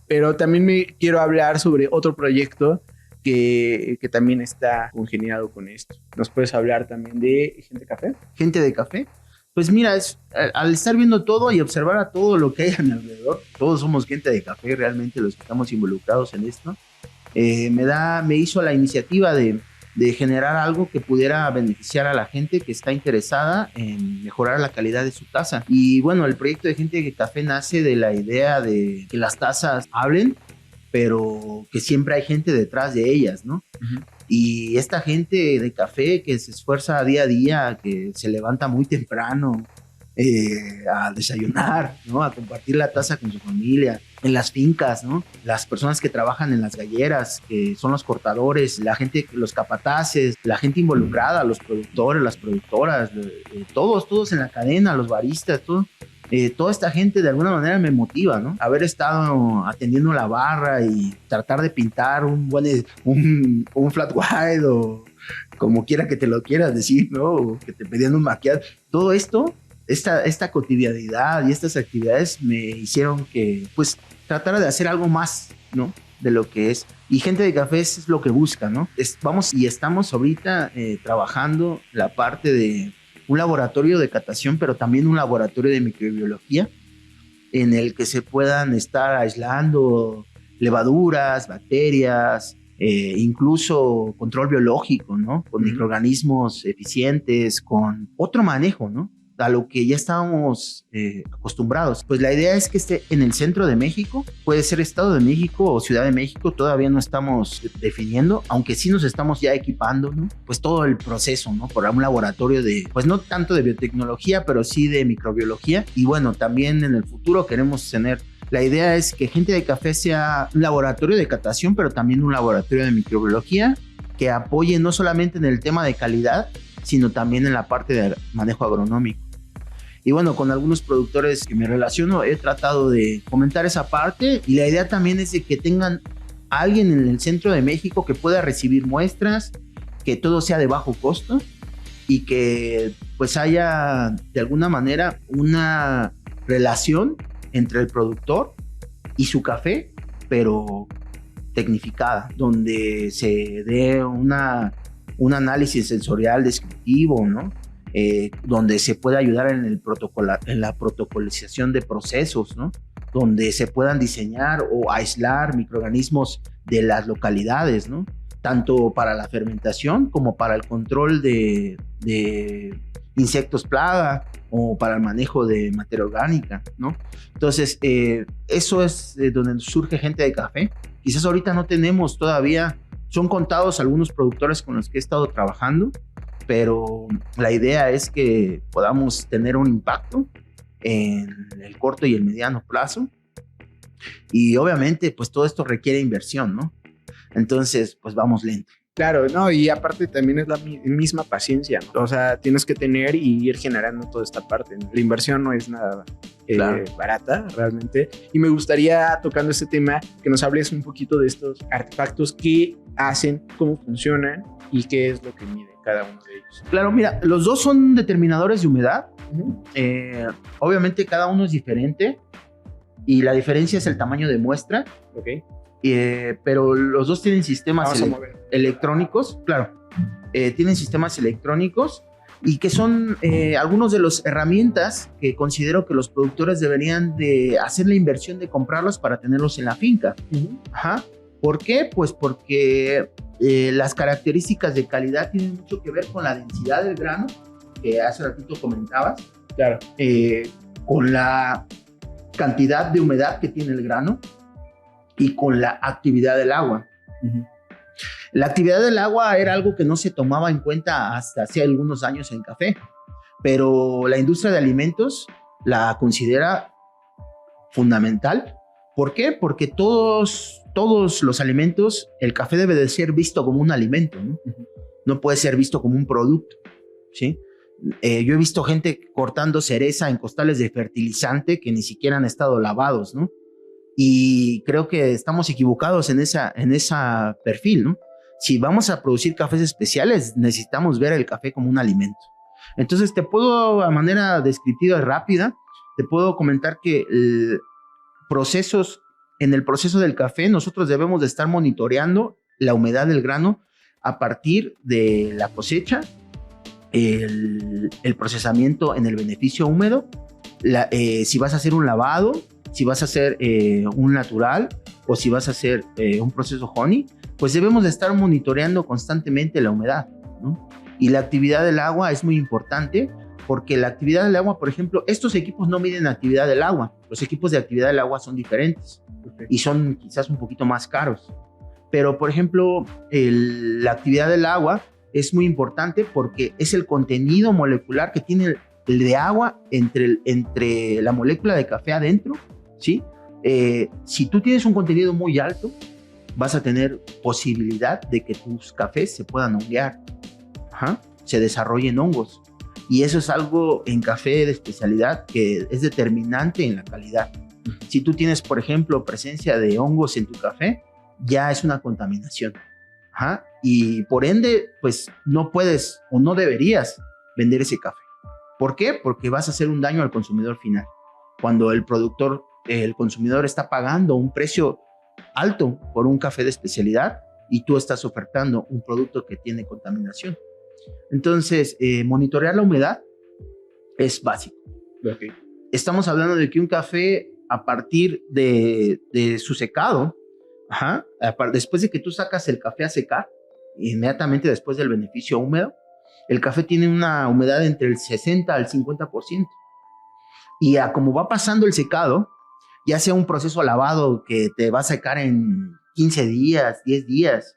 S1: pero también me quiero hablar sobre otro proyecto que también está congeniado con esto. ¿Nos puedes hablar también de Gente de Café?
S2: Gente de Café. Pues mira, al estar viendo todo y observar a todo lo que hay a mi alrededor, todos somos gente de café realmente los que estamos involucrados en esto, me hizo la iniciativa de de generar algo que pudiera beneficiar a la gente que está interesada en mejorar la calidad de su taza. Y bueno, el proyecto de Gente de Café nace de la idea de que las tazas hablen, pero que siempre hay gente detrás de ellas, ¿no? Uh-huh. Y esta gente de café que se esfuerza día a día, que se levanta muy temprano a desayunar, ¿no? A compartir la taza con su familia, en las fincas, ¿no? Las personas que trabajan en las galleras, que son los cortadores, la gente, los capataces, la gente involucrada, los productores, las productoras, todos en la cadena, los baristas, todo. Toda esta gente de alguna manera me motiva, ¿no? Haber estado atendiendo la barra y tratar de pintar un flat white o como quiera que te lo quieras decir, ¿no? O que te pedían un maquillaje. Todo esto, esta cotidianidad y estas actividades me hicieron que, pues, tratara de hacer algo más, ¿no? De lo que es. Y Gente de Café es lo que busca, ¿no? Estamos ahorita trabajando la parte de un laboratorio de catación, pero también un laboratorio de microbiología en el que se puedan estar aislando levaduras, bacterias, incluso control biológico, ¿no? Con microorganismos eficientes, con otro manejo, ¿no? A lo que ya estábamos acostumbrados. Pues la idea es que esté en el centro de México, puede ser Estado de México o Ciudad de México, todavía no estamos definiendo, aunque sí nos estamos ya equipando, ¿no? Pues todo el proceso, ¿no? Por un laboratorio de, pues no tanto de biotecnología, pero sí de microbiología. Y bueno, también en el futuro queremos tener, la idea es que Gente de Café sea un laboratorio de catación, pero también un laboratorio de microbiología que apoye no solamente en el tema de calidad, sino también en la parte de manejo agronómico. Y bueno, con algunos productores que me relaciono he tratado de comentar esa parte, y la idea también es de que tengan a alguien en el centro de México que pueda recibir muestras, que todo sea de bajo costo y que pues haya de alguna manera una relación entre el productor y su café, pero tecnificada, donde se dé un análisis sensorial descriptivo, ¿no? Donde se pueda ayudar en la protocolización de procesos, ¿no? Donde se puedan diseñar o aislar microorganismos de las localidades, ¿no? Tanto para la fermentación como para el control de insectos plaga o para el manejo de materia orgánica, ¿no? Entonces, eso es donde surge Gente de Café. Quizás ahorita no tenemos todavía, son contados algunos productores con los que he estado trabajando, pero la idea es que podamos tener un impacto en el corto y el mediano plazo. Y obviamente, pues todo esto requiere inversión, ¿no? Entonces, pues vamos lento.
S1: Claro, no, y aparte también es la misma paciencia, ¿no? O sea, tienes que tener y ir generando toda esta parte, ¿no? La inversión no es nada barata, realmente. Y me gustaría, tocando este tema, que nos hables un poquito de estos artefactos, qué hacen, cómo funcionan y qué es lo que mide cada uno de ellos.
S2: Claro, mira, los dos son determinadores de humedad. Uh-huh. Obviamente cada uno es diferente y la diferencia es el tamaño de muestra.
S1: Ok.
S2: Pero los dos tienen sistemas electrónicos, claro, tienen sistemas electrónicos y que son algunos de las herramientas que considero que los productores deberían de hacer la inversión de comprarlos para tenerlos en la finca. Uh-huh. Ajá. ¿Por qué? Pues porque las características de calidad tienen mucho que ver con la densidad del grano, que hace ratito comentabas,
S1: claro,
S2: con la cantidad de humedad que tiene el grano y con la actividad del agua. Uh-huh. La actividad del agua era algo que no se tomaba en cuenta hasta hace algunos años en café, pero la industria de alimentos la considera fundamental. ¿Por qué? Porque todos los alimentos, el café debe de ser visto como un alimento, ¿no? Uh-huh. No puede ser visto como un producto, ¿sí? Yo he visto gente cortando cereza en costales de fertilizante que ni siquiera han estado lavados, ¿no? Y creo que estamos equivocados en esa perfil, ¿no? Si vamos a producir cafés especiales, necesitamos ver el café como un alimento. Entonces, te puedo, a manera descriptiva y rápida, te puedo comentar que en el proceso del café, nosotros debemos de estar monitoreando la humedad del grano a partir de la cosecha, el procesamiento en el beneficio húmedo, si vas a hacer un lavado, si vas a hacer un natural o si vas a hacer un proceso honey, pues debemos de estar monitoreando constantemente la humedad, ¿no? Y la actividad del agua es muy importante, porque la actividad del agua, por ejemplo, estos equipos no miden la actividad del agua. Los equipos de actividad del agua son diferentes y son quizás un poquito más caros. Pero, por ejemplo, la actividad del agua es muy importante porque es el contenido molecular que tiene el de agua entre la molécula de café adentro, ¿sí? Si tú tienes un contenido muy alto, vas a tener posibilidad de que tus cafés se puedan honguear, se desarrollen hongos. Y eso es algo en café de especialidad que es determinante en la calidad. Si tú tienes, por ejemplo, presencia de hongos en tu café, ya es una contaminación. Y por ende, pues no puedes o no deberías vender ese café. ¿Por qué? Porque vas a hacer un daño al consumidor final. Cuando el consumidor está pagando un precio alto por un café de especialidad y tú estás ofertando un producto que tiene contaminación. Entonces, monitorear la humedad es básico.
S1: Okay.
S2: Estamos hablando de que un café, a partir de su secado, después de que tú sacas el café a secar, inmediatamente después del beneficio húmedo, el café tiene una humedad entre el 60 al 50%. Y como va pasando el secado, ya sea un proceso lavado que te va a secar en 15 días, 10 días,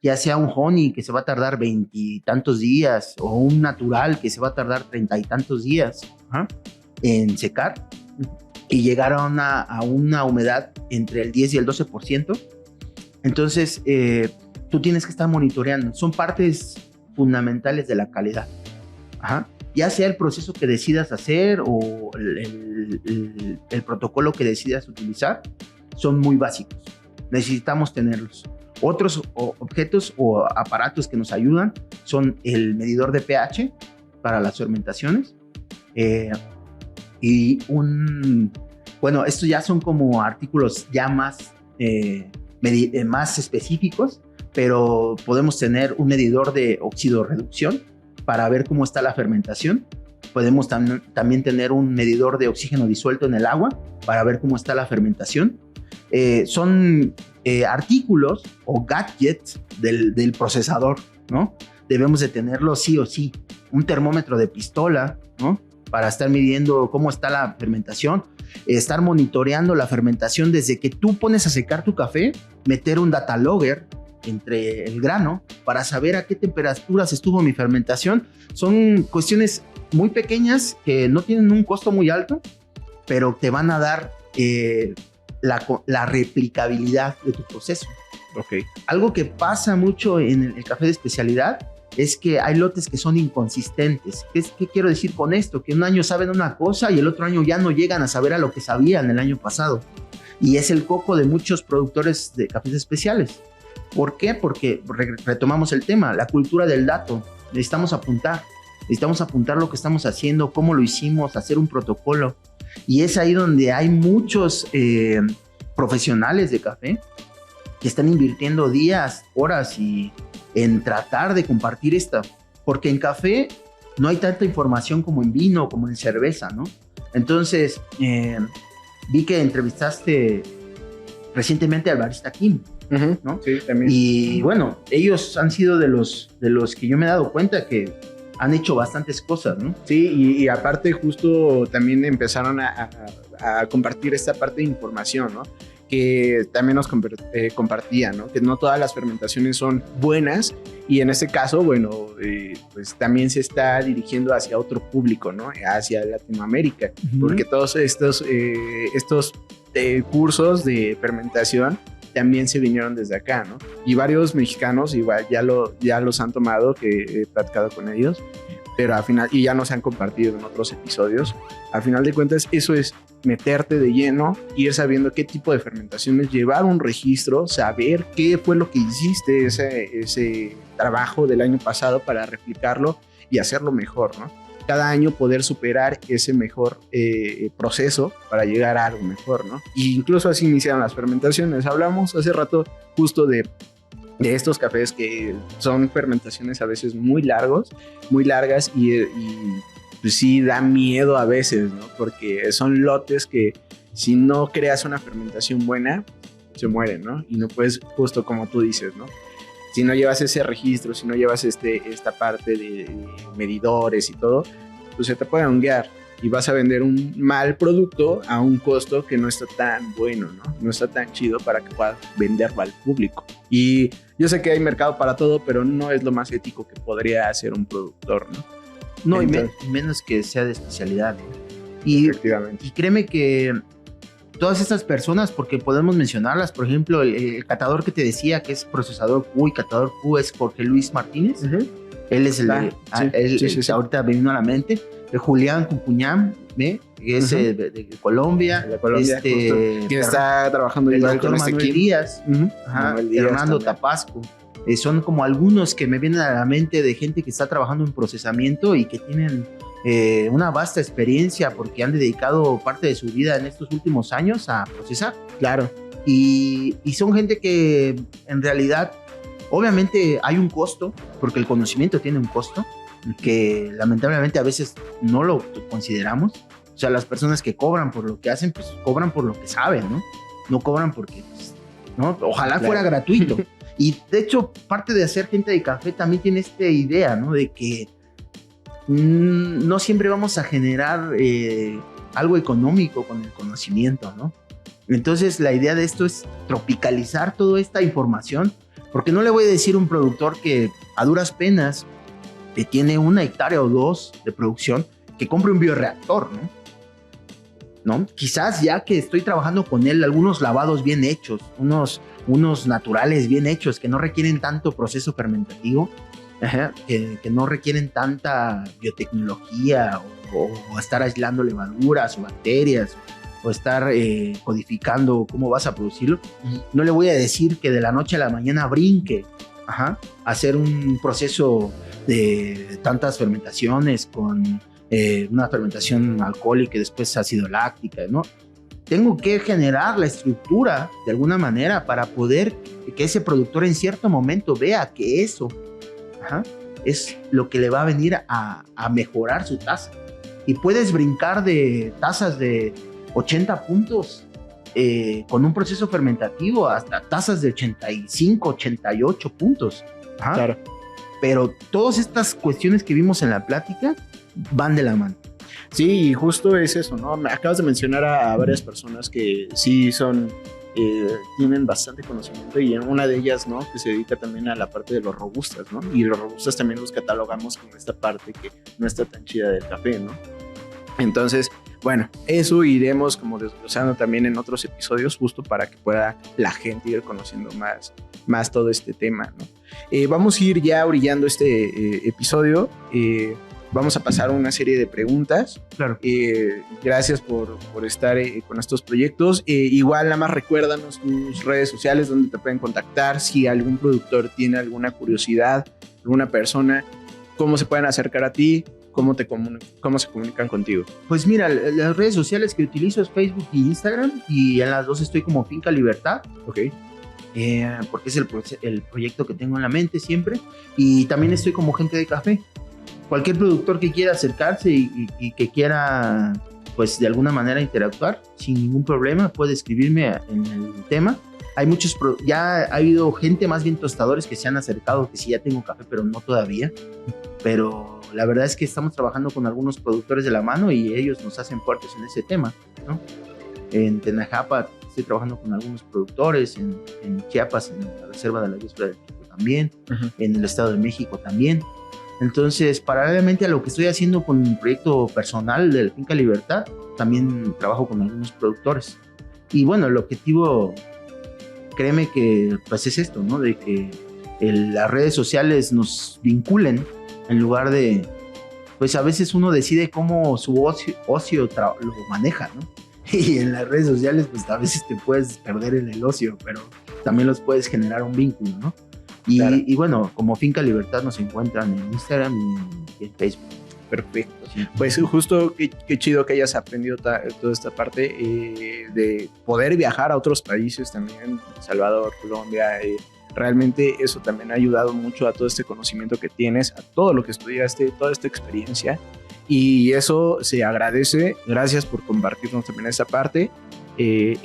S2: ya sea un honey que se va a tardar 20 y tantos días, o un natural que se va a tardar 30 y tantos días en secar, y llegar a una humedad entre el 10 y el 12%, entonces tú tienes que estar monitoreando. Son partes fundamentales de la calidad. Ya sea el proceso que decidas hacer o el protocolo que decidas utilizar, son muy básicos. Necesitamos tenerlos. Otros objetos o aparatos que nos ayudan son el medidor de pH para las fermentaciones y bueno, estos ya son como artículos ya más específicos, pero podemos tener un medidor de oxidorreducción para ver cómo está la fermentación. Podemos también tener un medidor de oxígeno disuelto en el agua para ver cómo está la fermentación. Son artículos o gadgets del procesador, ¿no? Debemos de tenerlo sí o sí. Un termómetro de pistola, ¿no? Para estar midiendo cómo está la fermentación. Estar monitoreando la fermentación desde que tú pones a secar tu café, meter un data logger entre el grano para saber a qué temperaturas estuvo mi fermentación. Son cuestiones muy pequeñas que no tienen un costo muy alto, pero te van a dar la replicabilidad de tu proceso.
S1: Okay.
S2: Algo que pasa mucho en el café de especialidad es que hay lotes que son inconsistentes. ¿Qué quiero decir con esto? Que un año saben una cosa y el otro año ya no llegan a saber a lo que sabían el año pasado. Y es el coco de muchos productores de cafés especiales. ¿Por qué? Porque retomamos el tema, la cultura del dato. Necesitamos apuntar lo que estamos haciendo, cómo lo hicimos, hacer un protocolo. Y es ahí donde hay muchos profesionales de café que están invirtiendo días, horas en tratar de compartir porque en café no hay tanta información como en vino, como en cerveza, ¿no? Entonces, vi que entrevistaste recientemente al barista Kim, ¿no?
S1: Sí, también.
S2: Y bueno, ellos han sido de los que yo me he dado cuenta que han hecho bastantes cosas, ¿no?
S1: Sí, y aparte justo también empezaron a compartir esta parte de información, ¿no? Que también nos compartían, ¿no? Que no todas las fermentaciones son buenas y en este caso, bueno, pues también se está dirigiendo hacia otro público, ¿no? Hacia Latinoamérica, porque todos estos cursos de fermentación también se vinieron desde acá, ¿no? Y varios mexicanos igual ya los han tomado, que he platicado con ellos, pero al final, y ya nos han compartido en otros episodios, al final de cuentas eso es meterte de lleno, ir sabiendo qué tipo de fermentaciones, llevar un registro, saber qué fue lo que hiciste ese trabajo del año pasado para replicarlo y hacerlo mejor, ¿no? Cada año poder superar ese mejor proceso para llegar a algo mejor, ¿no? Y incluso así iniciaron las fermentaciones. Hablamos hace rato justo de estos cafés que son fermentaciones a veces muy largas y pues sí da miedo a veces, ¿no? Porque son lotes que si no creas una fermentación buena, se mueren, ¿no? Y no puedes, justo como tú dices, ¿no? Si no llevas ese registro, si no llevas esta parte de medidores y todo, pues se te puede honguear y vas a vender un mal producto a un costo que no está tan bueno, ¿no? No está tan chido para que puedas venderlo al público. Y yo sé que hay mercado para todo, pero no es lo más ético que podría hacer un productor, ¿no?
S2: No, entonces, y menos que sea de especialidad, ¿no? Y créeme que todas estas personas, porque podemos mencionarlas, por ejemplo, el catador que te decía que es procesador Q y catador Q es Jorge Luis Martínez. Él es ahorita venido a la mente. El Julián Cucuñán, que es de Colombia.
S1: De Colombia, que está trabajando igual con
S2: Manuel Díaz, Hernando Tapasco. Son como algunos que me vienen a la mente de gente que está trabajando en procesamiento y que tienen una vasta experiencia porque han dedicado parte de su vida en estos últimos años a procesar.
S1: Claro.
S2: Y son gente que en realidad, obviamente hay un costo, porque el conocimiento tiene un costo, que lamentablemente a veces no lo consideramos. O sea, las personas que cobran por lo que hacen, pues cobran por lo que saben, ¿no? No cobran porque, pues, ¿no? Ojalá fuera gratuito. Y de hecho, parte de hacer gente de café también tiene esta idea, ¿no? De que no siempre vamos a generar algo económico con el conocimiento, ¿no? Entonces, la idea de esto es tropicalizar toda esta información, porque no le voy a decir a un productor que a duras penas que tiene 1 hectárea o 2 de producción, que compre un bioreactor, ¿no? Quizás ya que estoy trabajando con él, algunos lavados bien hechos, unos naturales bien hechos, que no requieren tanto proceso fermentativo, que no requieren tanta biotecnología o estar aislando levaduras o bacterias, o estar codificando cómo vas a producirlo. No le voy a decir que de la noche a la mañana brinque hacer un proceso de tantas fermentaciones con una fermentación alcohólica y después ácido láctica, ¿no? Tengo que generar la estructura de alguna manera para poder que ese productor en cierto momento vea que eso es lo que le va a venir a mejorar su taza. Y puedes brincar de tazas de 80 puntos con un proceso fermentativo hasta tazas de 85, 88 puntos.
S1: Claro.
S2: Pero todas estas cuestiones que vimos en la plática van de la mano.
S1: Sí, y justo es eso, ¿no? Me acabas de mencionar a varias personas que sí tienen bastante conocimiento, y en una de ellas, ¿no? Que se dedica también a la parte de los robustas, ¿no? Y los robustas también los catalogamos como esta parte que no está tan chida del café, ¿no? Entonces, bueno, eso iremos como desglosando también en otros episodios, justo para que pueda la gente ir conociendo más todo este tema, ¿no? Vamos a ir ya orillando este episodio. Vamos a pasar una serie de preguntas.
S2: Claro.
S1: Gracias por estar con estos proyectos. Igual, nada más recuérdanos tus redes sociales donde te pueden contactar. Si algún productor tiene alguna curiosidad, alguna persona, ¿cómo se pueden acercar a ti? ¿Cómo se comunican contigo?
S2: Pues mira, las redes sociales que utilizo es Facebook y Instagram, y en las dos estoy como Finca Libertad.
S1: Ok.
S2: Porque es el proyecto que tengo en la mente siempre. Y también estoy como Gente de Café. Cualquier productor que quiera acercarse y que quiera, pues de alguna manera interactuar, sin ningún problema, puede escribirme en el tema. Hay muchos, ya ha habido gente, más bien tostadores, que se han acercado, que sí ya tengo café, pero no todavía. Pero la verdad es que estamos trabajando con algunos productores de la mano y ellos nos hacen fuertes en ese tema, ¿no? En Tenajapa estoy trabajando con algunos productores, en Chiapas, en la Reserva de la Biosfera del México también, en el Estado de México también. Entonces, paralelamente a lo que estoy haciendo con mi proyecto personal de la Finca Libertad, también trabajo con algunos productores. Y bueno, el objetivo, créeme que pues es esto, ¿no? De que las redes sociales nos vinculen, en lugar de, pues a veces uno decide cómo su ocio lo maneja, ¿no? Y en las redes sociales, pues a veces te puedes perder en el ocio, pero también los puedes generar un vínculo, ¿no? Y, claro. Y bueno, como Finca Libertad nos encuentran en Instagram y en Facebook.
S1: Perfecto. Sí. Pues justo qué chido que hayas aprendido toda esta parte de poder viajar a otros países también, Salvador, Colombia. Realmente eso también ha ayudado mucho a todo este conocimiento que tienes, a todo lo que estudiaste, toda esta experiencia. Y eso se agradece. Gracias por compartirnos también esa parte.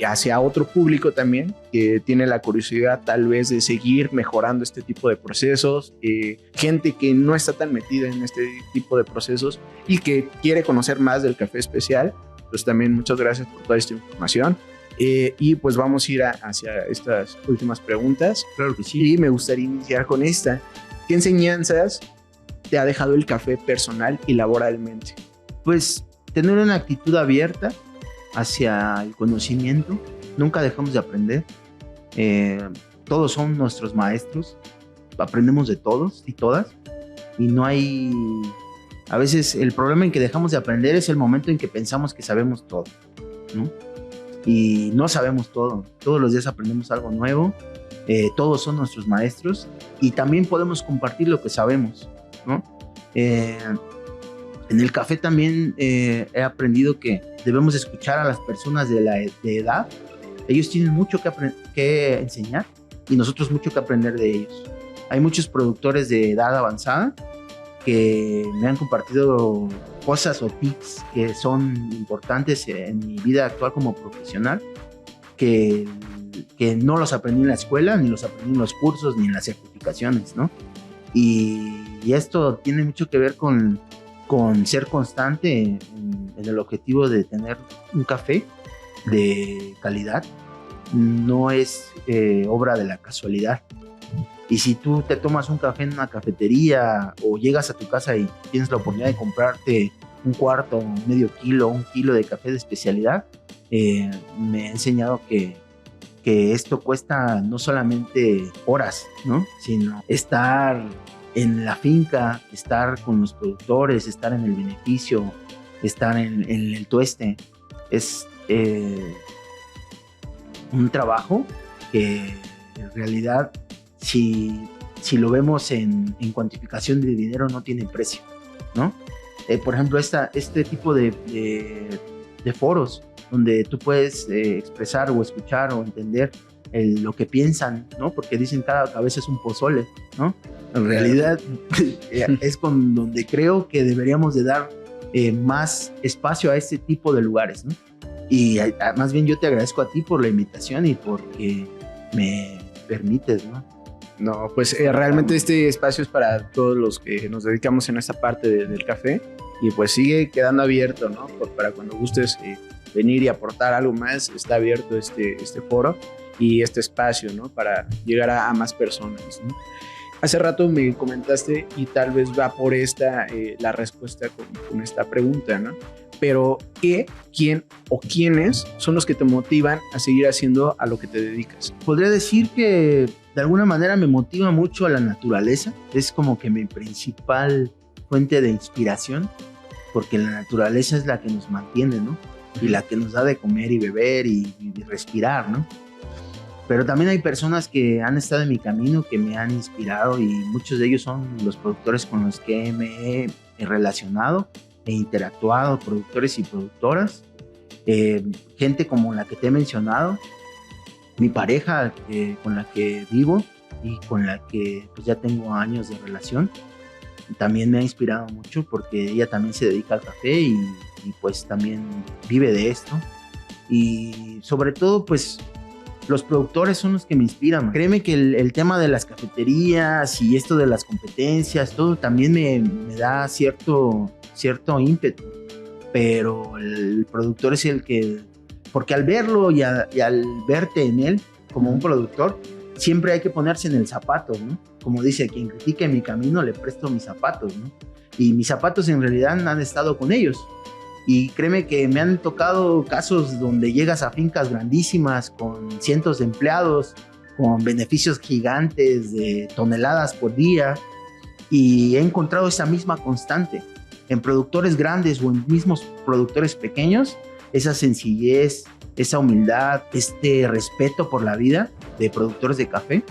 S1: Hacia otro público también que tiene la curiosidad tal vez de seguir mejorando este tipo de procesos, gente que no está tan metida en este tipo de procesos y que quiere conocer más del café especial, pues también muchas gracias por toda esta información. Y pues vamos a ir hacia estas últimas preguntas.
S2: Claro que sí.
S1: Y me gustaría iniciar con esta. ¿Qué enseñanzas te ha dejado el café personal y laboralmente?
S2: Pues tener una actitud abierta hacia el conocimiento. Nunca dejamos de aprender. Todos son nuestros maestros. Aprendemos de todos y todas. Y no hay... A veces el problema en que dejamos de aprender es el momento en que pensamos que sabemos todo, ¿no? Y no sabemos todo. Todos los días aprendemos algo nuevo. Todos son nuestros maestros. Y también podemos compartir lo que sabemos, ¿no? En el café también he aprendido que debemos escuchar a las personas de edad. Ellos tienen mucho que enseñar y nosotros mucho que aprender de ellos. Hay muchos productores de edad avanzada que me han compartido cosas o tips que son importantes en mi vida actual como profesional, que no los aprendí en la escuela, ni los aprendí en los cursos, ni en las certificaciones, ¿no? Y esto tiene mucho que ver con ser constante en el objetivo de tener un café de calidad. No es obra de la casualidad. Y si tú te tomas un café en una cafetería o llegas a tu casa y tienes la oportunidad de comprarte un cuarto, medio kilo, un kilo de café de especialidad, me ha enseñado que esto cuesta no solamente horas, ¿no? Sino estar en la finca, estar con los productores, estar en el beneficio, estar en el tueste. Es un trabajo que en realidad, si lo vemos en cuantificación de dinero, no tiene precio, ¿no? Por ejemplo, este tipo de foros donde tú puedes expresar o escuchar o entender lo que piensan, ¿no? Porque dicen cada cabeza es un pozole, ¿no? En realidad es con donde creo que deberíamos de dar más espacio a este tipo de lugares, ¿no? Y más bien yo te agradezco a ti por la invitación y porque me permites, ¿no?
S1: No, pues realmente este espacio es para todos los que nos dedicamos en esta parte del café y pues sigue quedando abierto, ¿no? Para cuando gustes venir y aportar algo más, está abierto este foro y este espacio, ¿no? Para llegar a más personas, ¿no? Hace rato me comentaste y tal vez va por la respuesta con esta pregunta, ¿no? Pero quién o quiénes son los que te motivan a seguir haciendo a lo que te dedicas?
S2: Podría decir que de alguna manera me motiva mucho a la naturaleza. Es como que mi principal fuente de inspiración, porque la naturaleza es la que nos mantiene, ¿no? Y la que nos da de comer y beber y respirar, ¿no? Pero también hay personas que han estado en mi camino, que me han inspirado y muchos de ellos son los productores con los que me he relacionado e interactuado, productores y productoras, gente como la que te he mencionado, mi pareja con la que vivo y con la que pues, ya tengo años de relación, también me ha inspirado mucho porque ella también se dedica al café y pues también vive de esto. Y sobre todo pues los productores son los que me inspiran. Créeme que el tema de las cafeterías y esto de las competencias, todo también me da cierto ímpetu, pero el productor es el que, porque al verlo y al verte en él como un productor, siempre hay que ponerse en el zapato, ¿no? Como dice, quien critique mi camino le presto mis zapatos, ¿no? Y mis zapatos en realidad han estado con ellos. Y créeme que me han tocado casos donde llegas a fincas grandísimas con cientos de empleados, con beneficios gigantes de toneladas por día, y he encontrado esa misma constante en productores grandes o en mismos productores pequeños, esa sencillez, esa humildad, este respeto por la vida de productores de café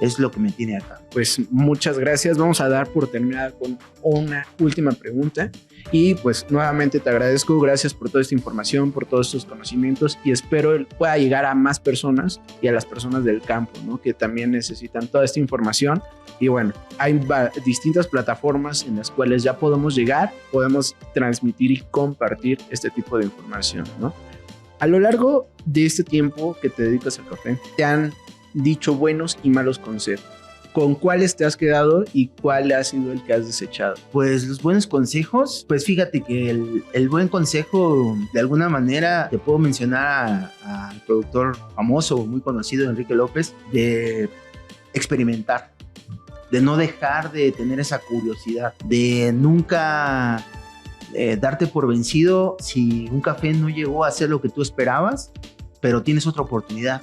S2: es lo que me tiene acá.
S1: Pues muchas gracias. Vamos a dar por terminada con una última pregunta. Y pues nuevamente te agradezco. Gracias por toda esta información, por todos estos conocimientos, y espero pueda llegar a más personas y a las personas del campo, ¿no? Que también necesitan toda esta información. Y bueno, hay distintas plataformas en las cuales ya podemos llegar, podemos transmitir y compartir este tipo de información, ¿no? A lo largo de este tiempo que te dedicas al café, te han dicho buenos y malos consejos. ¿Con cuáles te has quedado y cuál ha sido el que has desechado?
S2: Pues los buenos consejos, pues fíjate que el buen consejo, de alguna manera, te puedo mencionar al productor famoso, muy conocido, Enrique López, de experimentar, de no dejar de tener esa curiosidad, de nunca darte por vencido si un café no llegó a ser lo que tú esperabas, pero tienes otra oportunidad.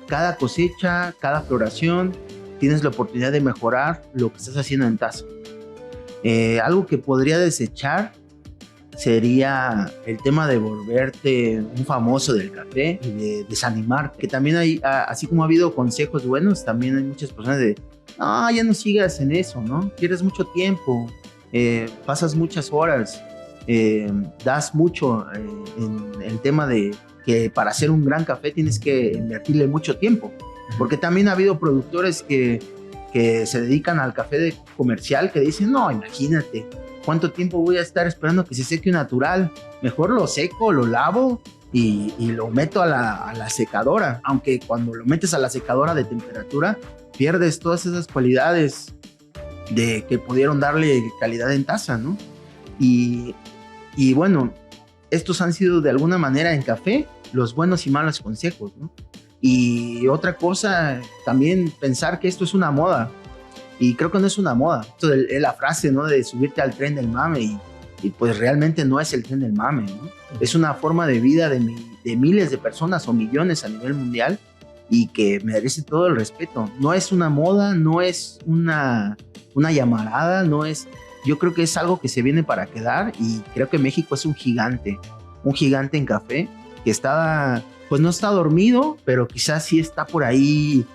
S2: Cada cosecha, cada floración, tienes la oportunidad de mejorar lo que estás haciendo en taza. Algo que podría desechar sería el tema de volverte un famoso del café y de desanimar, que también hay, así como ha habido consejos buenos, también hay muchas personas de, no, ya no sigas en eso, ¿no? Pierdes mucho tiempo, pasas muchas horas, das mucho en el tema de que para hacer un gran café tienes que invertirle mucho tiempo, porque también ha habido productores que se dedican al café comercial que dicen, no, imagínate, ¿cuánto tiempo voy a estar esperando que se seque natural? Mejor lo seco, lo lavo y lo meto a la secadora, aunque cuando lo metes a la secadora de temperatura pierdes todas esas cualidades de que pudieron darle calidad en taza, ¿no? Y bueno, estos han sido de alguna manera en café los buenos y malos consejos, ¿no? Y otra cosa, también pensar que esto es una moda, y creo que no es una moda. Esto es la frase, ¿no? De subirte al tren del mame, y pues realmente no es el tren del mame, ¿no? Es una forma de vida de miles de personas o millones a nivel mundial, y que merece todo el respeto. No es una moda, no es una llamarada, no es... Yo creo que es algo que se viene para quedar, y creo que México es un gigante en café, que está, pues no está dormido, pero quizás sí está por ahí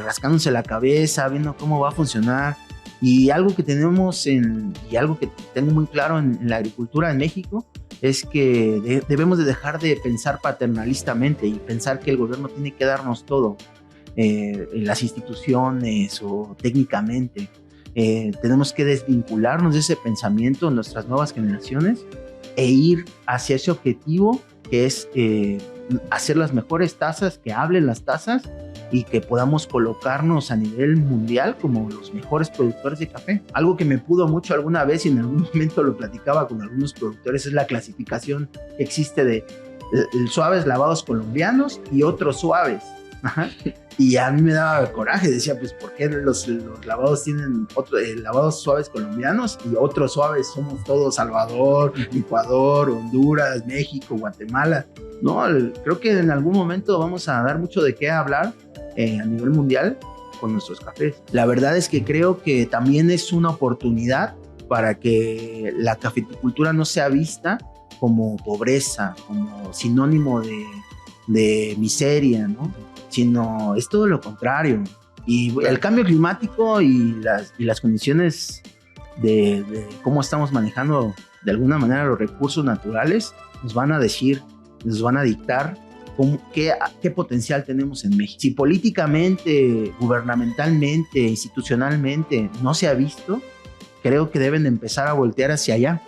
S2: rascándose la cabeza, viendo cómo va a funcionar. Y algo que tenemos y algo que tengo muy claro en la agricultura en México es que debemos de dejar de pensar paternalistamente y pensar que el gobierno tiene que darnos todo, las instituciones o técnicamente. Tenemos que desvincularnos de ese pensamiento en nuestras nuevas generaciones e ir hacia ese objetivo que es hacer las mejores tazas, que hablen las tazas y que podamos colocarnos a nivel mundial como los mejores productores de café. Algo que me pudo mucho alguna vez y en algún momento lo platicaba con algunos productores es la clasificación que existe de suaves lavados colombianos y otros suaves. Ajá. Y a mí me daba coraje, decía, pues ¿por qué los lavados tienen lavados suaves colombianos y otros suaves somos todos Salvador, Ecuador, Honduras, México, Guatemala? No, creo que en algún momento vamos a dar mucho de qué hablar a nivel mundial con nuestros cafés. La verdad es que creo que también es una oportunidad para que la cafeticultura no sea vista como pobreza, como sinónimo de miseria, ¿no? Sino es todo lo contrario. Y el cambio climático y las condiciones de cómo estamos manejando de alguna manera los recursos naturales nos van a decir, nos van a dictar qué potencial tenemos en México. Si políticamente, gubernamentalmente, institucionalmente no se ha visto, creo que deben de empezar a voltear hacia allá,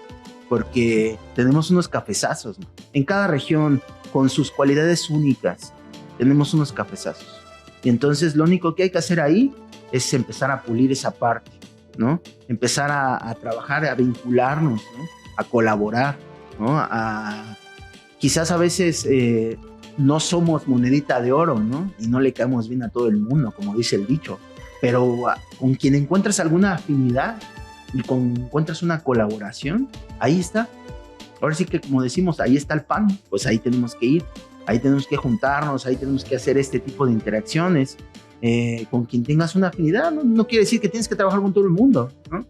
S2: porque tenemos unos cafezazos, ¿no? En cada región, con sus cualidades únicas, tenemos unos cafezazos. Y entonces lo único que hay que hacer ahí es empezar a pulir esa parte, ¿no? Empezar a trabajar, a vincularnos, ¿no? A colaborar, ¿no? Quizás a veces no somos monedita de oro, ¿no? Y no le caemos bien a todo el mundo, como dice el dicho. Pero con quien encuentras alguna afinidad y encuentras una colaboración, ahí está. Ahora sí que, como decimos, ahí está el pan, pues ahí tenemos que ir. Ahí tenemos que juntarnos, ahí tenemos que hacer este tipo de interacciones con quien tengas una afinidad. No quiere decir que tienes que trabajar con todo el mundo, ¿no?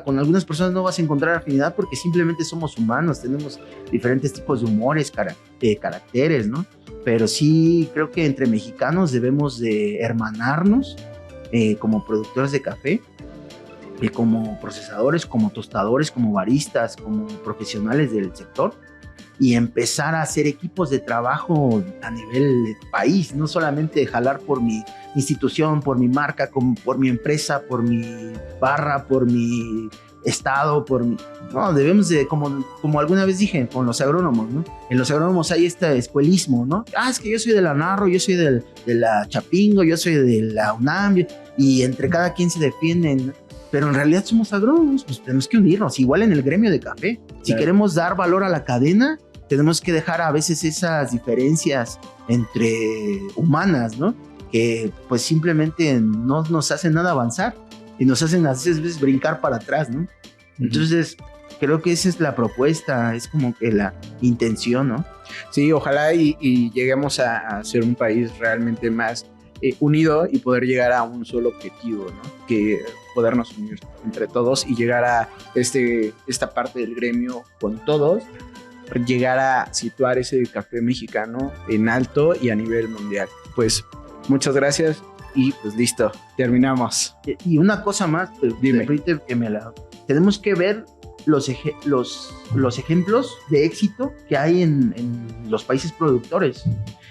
S2: Con algunas personas no vas a encontrar afinidad porque simplemente somos humanos, tenemos diferentes tipos de humores, caracteres, ¿no? Pero sí creo que entre mexicanos debemos de hermanarnos como productores de café, como procesadores, como tostadores, como baristas, como profesionales del sector, y empezar a hacer equipos de trabajo a nivel país, no solamente jalar por mi institución, por mi marca, por mi empresa, por mi barra, por mi estado, no, debemos de, como alguna vez dije, con los agrónomos, ¿no? En los agrónomos hay este escuelismo, ¿no? Es que yo soy de la Narro, yo soy de la Chapingo, yo soy de la UNAM, y entre cada quien se defienden, pero en realidad somos agrónomos, pues tenemos que unirnos, igual en el gremio de café. Si queremos dar valor a la cadena, tenemos que dejar a veces esas diferencias entre humanas, ¿no? Que pues simplemente no nos hacen nada avanzar y nos hacen a veces brincar para atrás, ¿no? Entonces, creo que esa es la propuesta, es como que la intención, ¿no?
S1: Sí, ojalá y lleguemos a ser un país realmente más unido y poder llegar a un solo objetivo, ¿no? Que podernos unir entre todos y llegar a esta parte del gremio con todos, llegar a situar ese café mexicano en alto y a nivel mundial. Pues muchas gracias y pues listo, terminamos.
S2: Y una cosa más,
S1: dime.
S2: Tenemos que ver los ejemplos de éxito que hay en los países productores,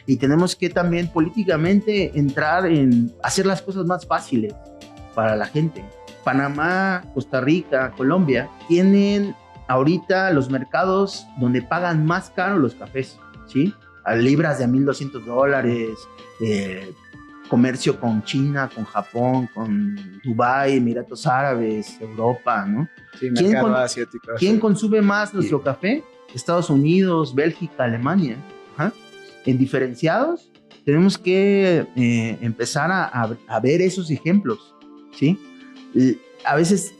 S2: y tenemos que también políticamente entrar en hacer las cosas más fáciles para la gente. Panamá, Costa Rica, Colombia tienen ahorita los mercados donde pagan más caro los cafés, ¿sí? A libras de $1,200, comercio con China, con Japón, con Dubái, Emiratos Árabes, Europa, ¿no?
S1: Sí, mercado asiático.
S2: ¿Quién consume más nuestro café? Estados Unidos, Bélgica, Alemania. Ajá. En diferenciados, tenemos que empezar a ver esos ejemplos, ¿sí? A veces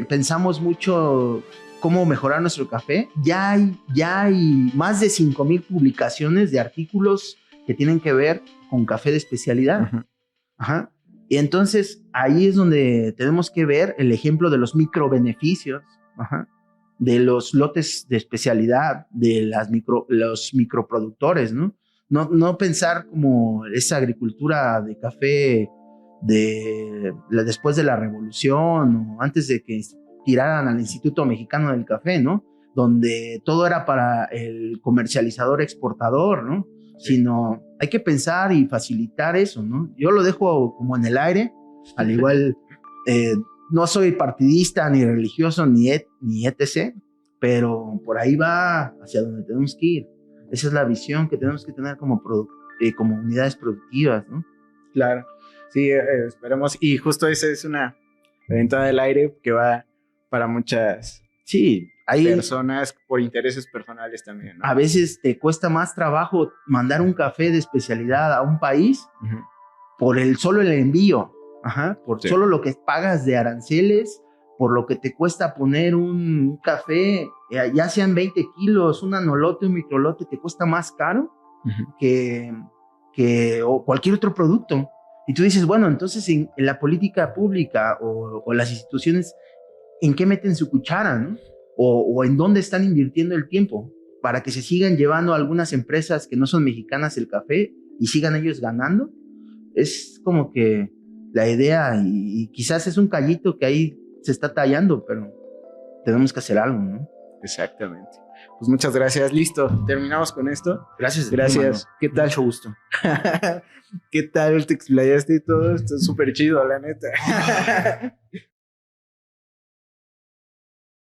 S2: pensamos mucho cómo mejorar nuestro café. Ya hay más de 5,000 publicaciones de artículos que tienen que ver con café de especialidad. Uh-huh. Ajá. Y entonces ahí es donde tenemos que ver el ejemplo de los microbeneficios, ajá, de los lotes de especialidad, de los microproductores, ¿no? No pensar como esa agricultura de café después de la revolución o antes de que tiraran al Instituto Mexicano del Café, ¿no? Donde todo era para el comercializador exportador, ¿no? Sí. Sino hay que pensar y facilitar eso, ¿no? Yo lo dejo como en el aire, al igual no soy partidista ni religioso ni etc., pero por ahí va hacia donde tenemos que ir. Esa es la visión que tenemos que tener como unidades productivas, ¿no?
S1: Claro, sí, esperemos. Y justo esa es una ventana del aire que va para muchas personas por intereses personales también, ¿no?
S2: A veces te cuesta más trabajo mandar un café de especialidad a un país, uh-huh, por solo el envío, ajá, por solo lo que pagas de aranceles, por lo que te cuesta poner un café, ya sean 20 kilos, un anolote, un microlote, te cuesta más caro, uh-huh, que o cualquier otro producto. Y tú dices, bueno, entonces en la política pública o las instituciones, ¿en qué meten su cuchara, no? O en dónde están invirtiendo el tiempo para que se sigan llevando algunas empresas que no son mexicanas el café y sigan ellos ganando. Es como que la idea, y quizás es un callito que ahí se está tallando, pero tenemos que hacer algo, ¿no?
S1: Exactamente. Pues muchas gracias. Listo, terminamos con esto.
S2: Gracias.
S1: ¿Qué tal?
S2: Mucho gusto.
S1: ¿Qué tal? Te explayaste y todo. Esto es súper chido, la neta.